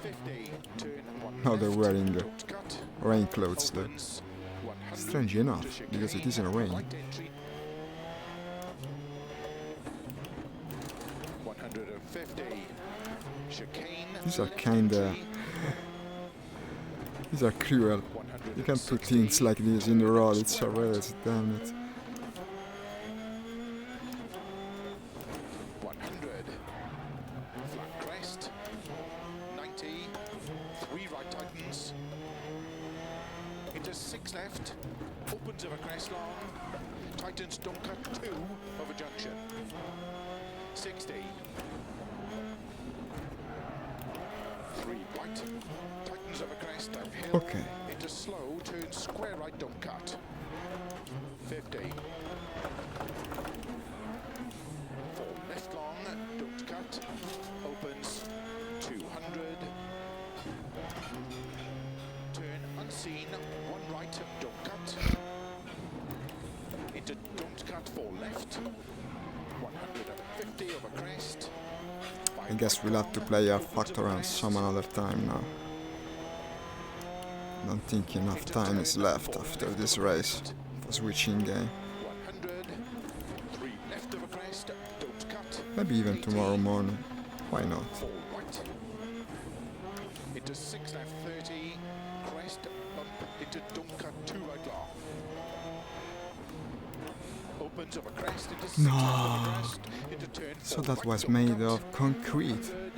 50, turn one Now they're left, wearing don't cut. rain clothes though. Opens 100 Strange enough, to because it chicane, isn't rain. right entry. 150. Chicane. These are left kinda... entry. These are cruel. You can't put things like this in the road, it's a race, damn it. 100. Flat crest. 90. 3 right tightens. Into 6 left. Opens over crest long. Tightens don't cut 2 over junction. 60. 3 right. Tightens over crest uphill. Okay. Into slow, turn square right, don't cut. 50. 4 left long, don't cut. Opens 200. Turn unseen, 1 right, don't cut. Into don't cut, 4 left. 150 over crest. I guess we'll have to play our factor round some another time now. Don't think enough time is left after this race for switching game. 100. 3 left over crest, don't cut. Maybe even tomorrow morning. Why not? 4 right. Into 6 left 30. Crest bump into don't cut 2 right long. Opens over crest into 6 No. left over crest. Into turn 4 So that right, was don't made cut. of concrete. 100.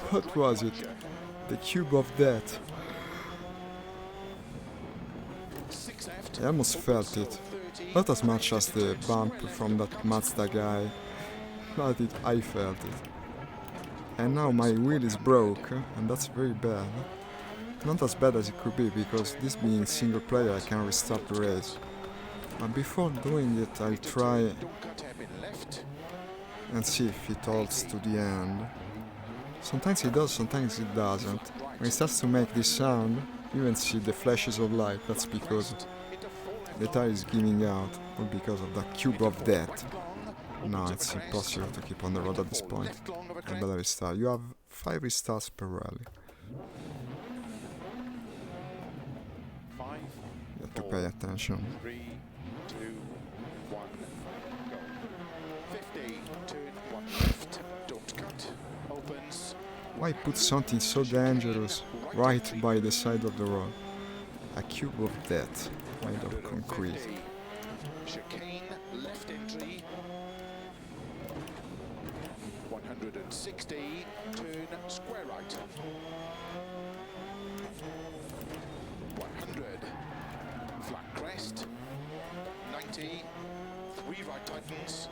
What was it? The cube of death. 6 left. I almost Opens felt slow, it. 30. Not as much as Into the turn square bump left, from don't that cut. Mazda guy. But I felt it. And now my wheel is broke, and that's very bad. Not as bad as it could be, because this being single player I can restart the race. But before doing it I'll try Don't cut hairpin left. and see if it holds to the end. Sometimes it does, sometimes it doesn't. When it starts to make this sound, you even see the flashes of light. That's because the tire is giving out, or because of the cube of death. No, it's impossible to keep on the road at this point. I better restart. You have 5 restarts per rally. You have to pay attention. 3, 2, 1, go. 50, turn 1 left, don't cut, opens. Why put something so dangerous right by the side of the road? A cube of death made of concrete. Chicane, left entry. 160, turn square right. 100, flat crest. 90, 3 right tightens.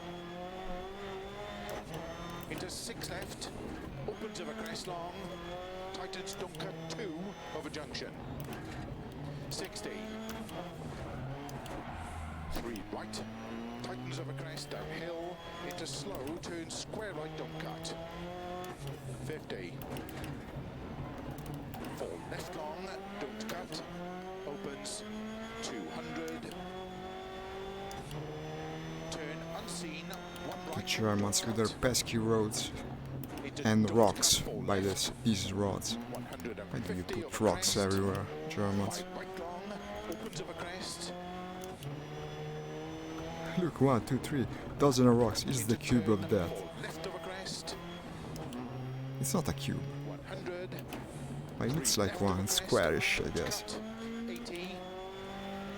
Into 6 left, opens of a crest long. Tightens, don't cut 2 of a junction. 60. 3 right, tightens of a crest, downhill, into slow, turn square right, don't cut. 50. 4 left long, don't cut, opens. 200. Turn unseen, 1 The right. Germans with their pesky roads and rocks by these roads. Why do you put rocks everywhere, Germans? Right long, opens of a crest. Look, 1, 2, 3, dozen of rocks. Is the cube of death? Left of a crest. It's not a cube. 100. It looks like one, squarish, I guess. 80.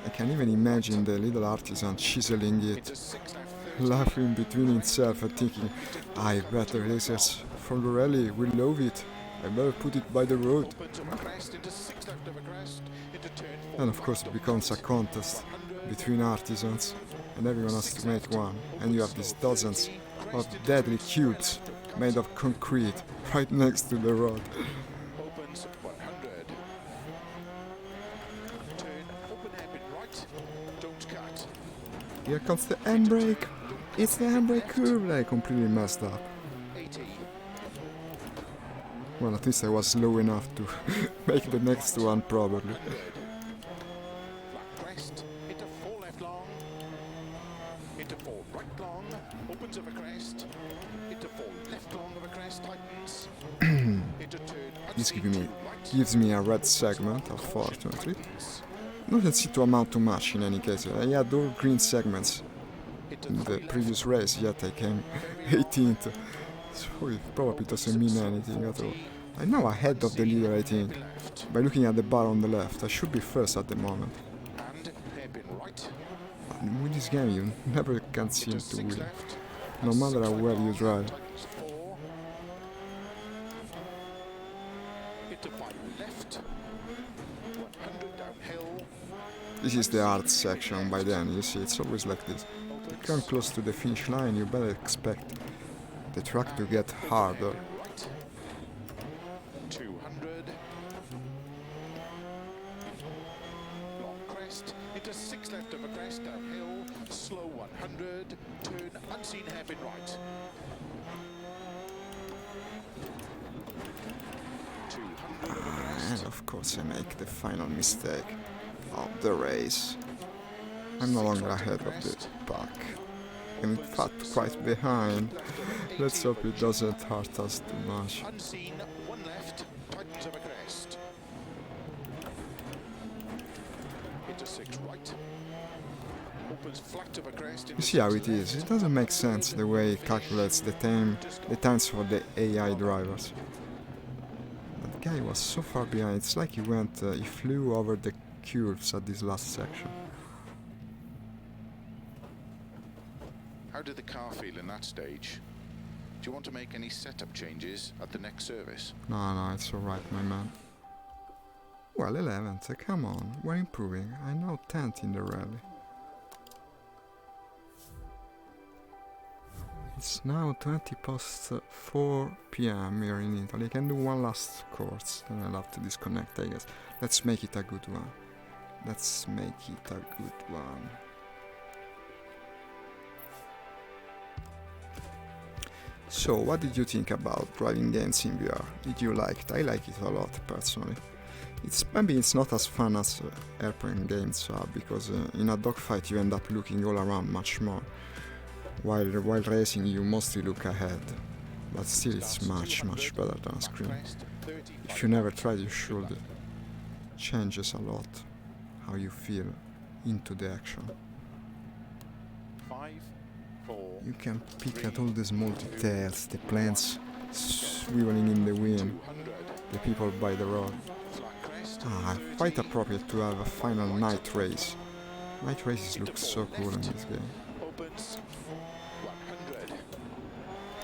I can even imagine the little artisan chiseling it, Into 6 left. 30. laughing between himself and thinking, I bet the racers from the rally will love it. I better put it by the road. Opens of a crest, into 6 left of a crest, into turn 4. And of course it becomes a contest between artisans, and everyone has to make one, and you have these dozens of deadly cubes made of concrete right next to the road. Opens 100. Turn open hairpin right, don't cut. Here comes the handbrake. It's the handbrake curve that I completely messed up. 80. Well, at least I was slow enough to make the next one probably. 100. Flat crest, into 4 left long, into 4 right long, opens of a crest, into 4 left long of a crest, tightens, into turn This unseen, 2 right, gives me a red segment, unfortunately. Doesn't seem to amount to much in any case. I had all green segments into in the 3 left, previous race, yet I came 18th. So it probably doesn't mean anything at all. I'm now ahead of the leader, I think. left, By looking at the bar on the left, I should be first at the moment. and hairpin right, And with this game, you never can seem into to 6 win, left, no and matter 6 how right well you long, drive. tightens 4, into 5 left, 100 downhill, This is the hard section by then, you see, it's always like this. You come close to the finish line, you better expect the track to get harder. right, 200, long crest, into 6 left of a crest, downhill, slow 100, turn unseen hairpin right. 200 of a crest, And of course I make the final mistake of the race. I'm no longer ahead of the pack. In fact, quite behind. Let's hope it doesn't hurt us too much. unseen, 1 left, tightens of a crest. Into 6 right, opens flat of a crest. You see how it is, it doesn't make sense the way it calculates the times for the AI drivers. That guy was so far behind, it's like he flew over the curves at this last section. How did the car feel in that stage? Do you want to make any setup changes at the next service? No, it's alright, my man. Well, 11th, come on, we're improving. I'm now 10th in the rally. It's now 20 past 4 p.m. here in Italy. I can do one last course, then I'll have to disconnect, I guess. Let's make it a good one. Let's make it a good one. So, what did you think about driving games in VR? Did you like it? I like it a lot, personally. Maybe it's not as fun as airplane games are, because in a dogfight you end up looking all around much more. While racing you mostly look ahead, but still it's much better than a screen. If you never tried, you should. It changes a lot how you feel into the action. 5, 4, You can pick at all the small details, the planes swiveling in the wind, the people by the road. Quite appropriate to have a final night race. Night races look so cool in this game. opens 100.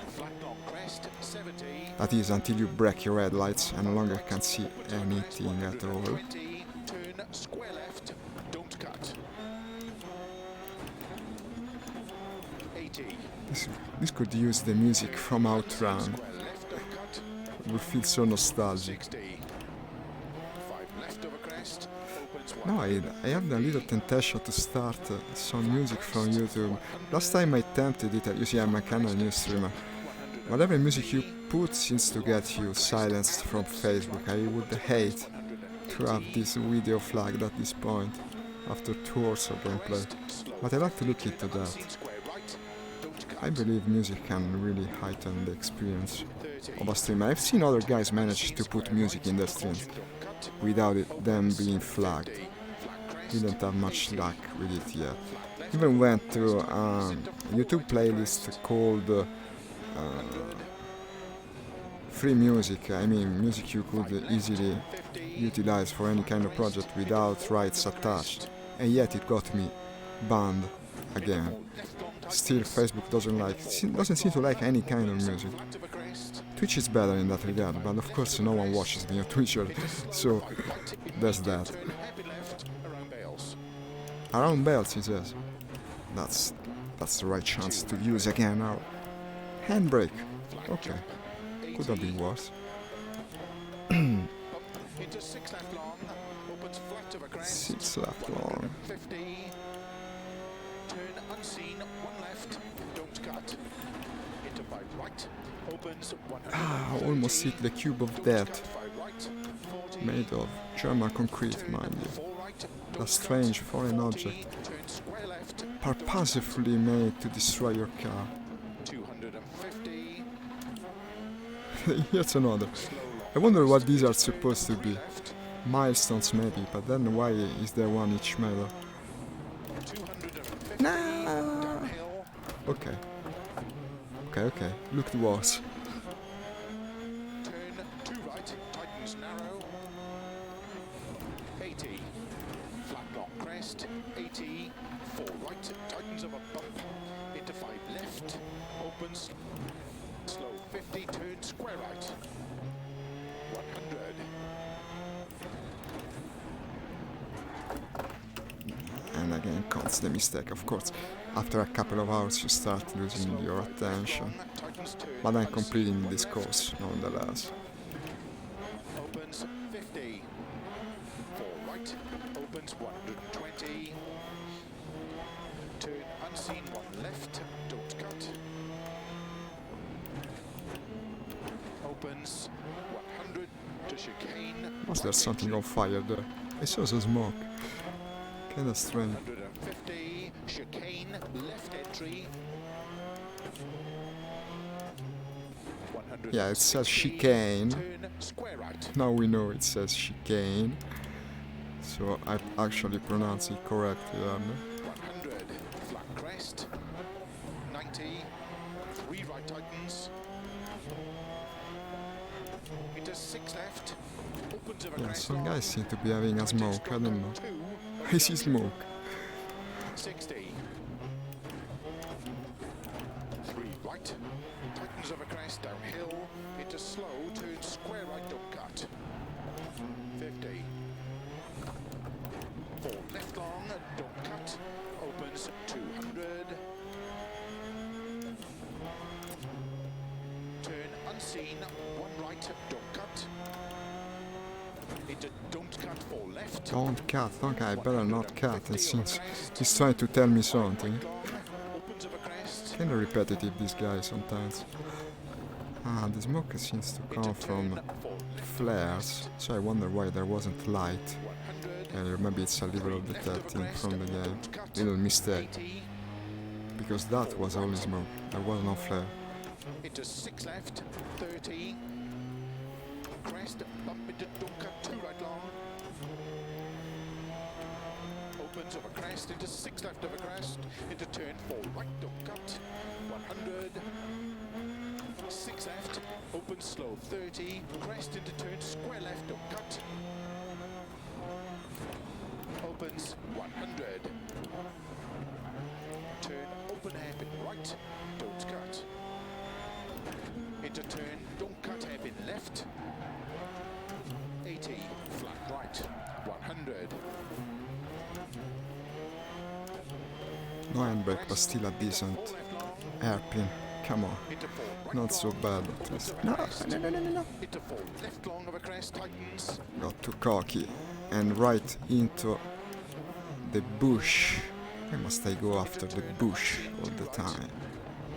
Flat long crest 70. That is, until you break your headlights and no longer can see anything at all. 20, turn square left, don't cut. 80. This could use the music from Outrun. Square left, don't cut. It would feel so nostalgic. 60. 5 left over crest, opens No, 1. I had a little temptation to start some music from YouTube. Last time I attempted it, you see I'm a kind of new streamer. Whatever music you put seems to get you silenced from Facebook. I would hate to have this video flagged at this point, after 2 hours of gameplay. But I like to look into that. I believe music can really heighten the experience of a streamer. I've seen other guys manage to put music in their streams without them being flagged. Didn't have much luck with it yet. Even went to a YouTube playlist called free music. I mean, music you could easily utilize for any kind of project without rights attached. And yet it got me banned again. Still, Facebook doesn't seem to like any kind of music. Twitch is better in that regard, but of course no one watches me on Twitch, so there's that. Around Bales, he says. That's the right chance to use again now. Handbrake. Okay. Could have been worse. Into 6 left long, opens flat over crest. 6 left long. 50. Turn unseen, 1 left, don't cut. Into 5 right, opens 100. Almost hit the cube of death. 5 right, 40. Made of German concrete, mind you. 4 right, A strange foreign 40. object, Turn square left, purposefully made to destroy your car. 250. Here's another. I wonder what these are supposed to be. Milestones maybe, but then why is there one each medal? 250. No. Downhill. Okay. Okay. Looked worse. Turn 2 right, tightens narrow. 80. Flat long crest. 80. 4 right, tightens of a bump. Into 5 left, opens. Slow 50, turn square right. 100. And again comes the mistake, of course. After a couple of hours you start losing your attention. Tightens turn. But I'm completing this course nonetheless. Opens 50. 4 right, opens 120. Turn unseen 1 left, don't cut. Opens 100 to chicane. Was there something on fire there? I saw some smoke. Kinda strange. 150, chicane, left entry. 100. Yeah, it says chicane. Turn square right. Now we know it says chicane. So I actually pronounce it correctly. 100, flat crest. 90, 3 right tightens. Into 6 left. Opens of a Yeah, crest. some guys seem to be having a smoke. I don't know. 2, I see smoke. 60. 3 right. Tightens of a crest downhill. Into slow. Turn square right. Don't cut. 50. 4 left long. Don't cut. Opens 200. unseen, one right, don't cut. Into don't cut for left. Don't cut. Okay, I better not cut. And 150 over since crest. he's trying to tell me Right something, long, opens over crest. kind of repetitive this guy sometimes. Ah, the smoke seems to come from flares, so I wonder why there wasn't light. Maybe it's a level of detecting from the game. Little mistake. Because that was only smoke, there was no flare. Into 6 left, 30. Crest, bump into don't cut, 2 right long. Opens over crest, into 6 left over crest. Into turn 4 right, don't cut. 100. 6 left, opens slow, 30. Crest into turn square left, don't cut. Opens 100. Turn open hairpin right, don't cut. Into turn, don't cut hairpin left. 80, flat right, 100. No handbrake, but still a decent hairpin. Come on, Into 4 right not so long, bad at least. No. into 4 left long of a crest, tightens. Got too cocky and right into the bush. Why must I go after the bush all the time?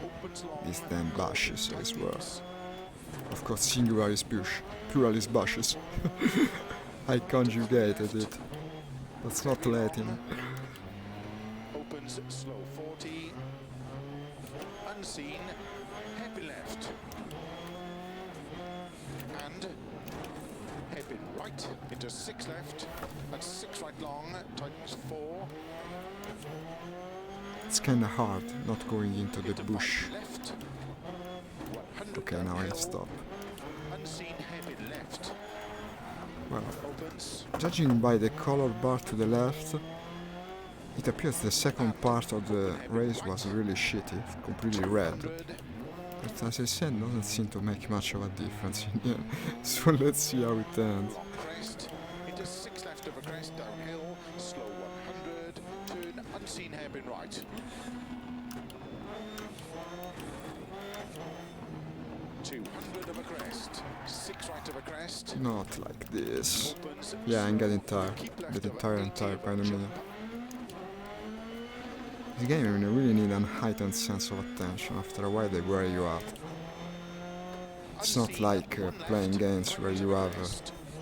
Opens long, These damn bushes, I swear. Of course, singular is bush, plural is bushes. I conjugated it. That's not Latin. opens slow, 40. Unseen, hairpin left. And hairpin right into 6 left and 6 right long, tightens 4. It's kinda hard not going into the Into bush. 5 left. 100 Okay, now I downhill. stop. Unseen hairpin left. Well, Opens. judging by the color bar to the left, it appears the second part of the race was really shitty, completely red. 100. But as I said, doesn't seem to make much of a difference in the end. So let's see how it ends. Long crest. Into 6 left over crest, downhill. Slow 100. Turn unseen hairpin right. 200 over crest. 6 right over crest. Not like this. Opens. Yeah, I'm getting tired. Keep left Getting over tired and 80 tired by the over minute. jump. This game, you really need a heightened sense of attention. After a while, they wear you out. It's not like playing games where you have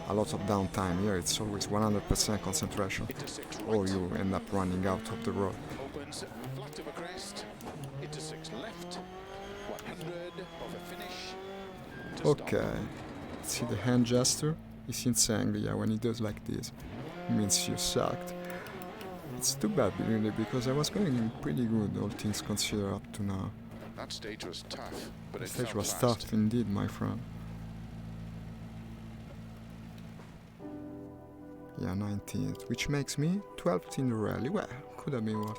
a lot of downtime. Here, it's always 100% concentration, Into 6 or right. you end up running out of the road. Opens flat over crest. Into 6 left. 100 of a finish. To Okay, see the hand gesture? He seems angry, yeah, when he does like this. It means you sucked. It's too bad, really, because I was going pretty good, all things considered up to now. That stage was tough, but The it stage felt was fast. tough indeed, my friend. Yeah, 19th, which makes me 12th in the rally. Well, could have been worse.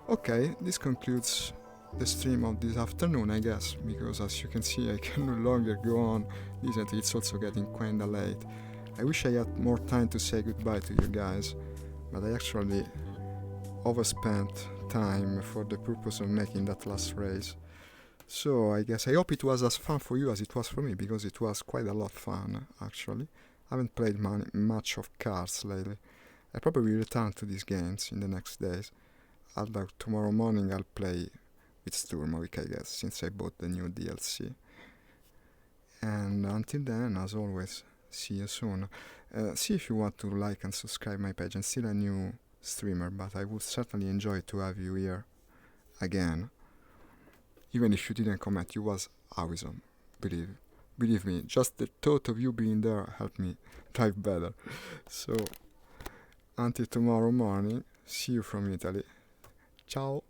Okay, this concludes the stream of this afternoon, I guess, because as you can see, I can no longer go on decently. It's also getting kinda late. I wish I had more time to say goodbye to you guys, but I actually overspent time for the purpose of making that last race. So I guess I hope it was as fun for you as it was for me, because it was quite a lot of fun, actually. I haven't played much of cars lately. I probably return to these games in the next days. Although tomorrow morning I'll play with Sturmovik, I guess, since I bought the new DLC. And until then, as always, see you soon. See if you want to like and subscribe my page. I'm still a new streamer, but I would certainly enjoy to have you here again. Even if you didn't comment, you was awesome. Believe me, just the thought of you being there helped me drive better. So, until tomorrow morning, see you from Italy. Ciao!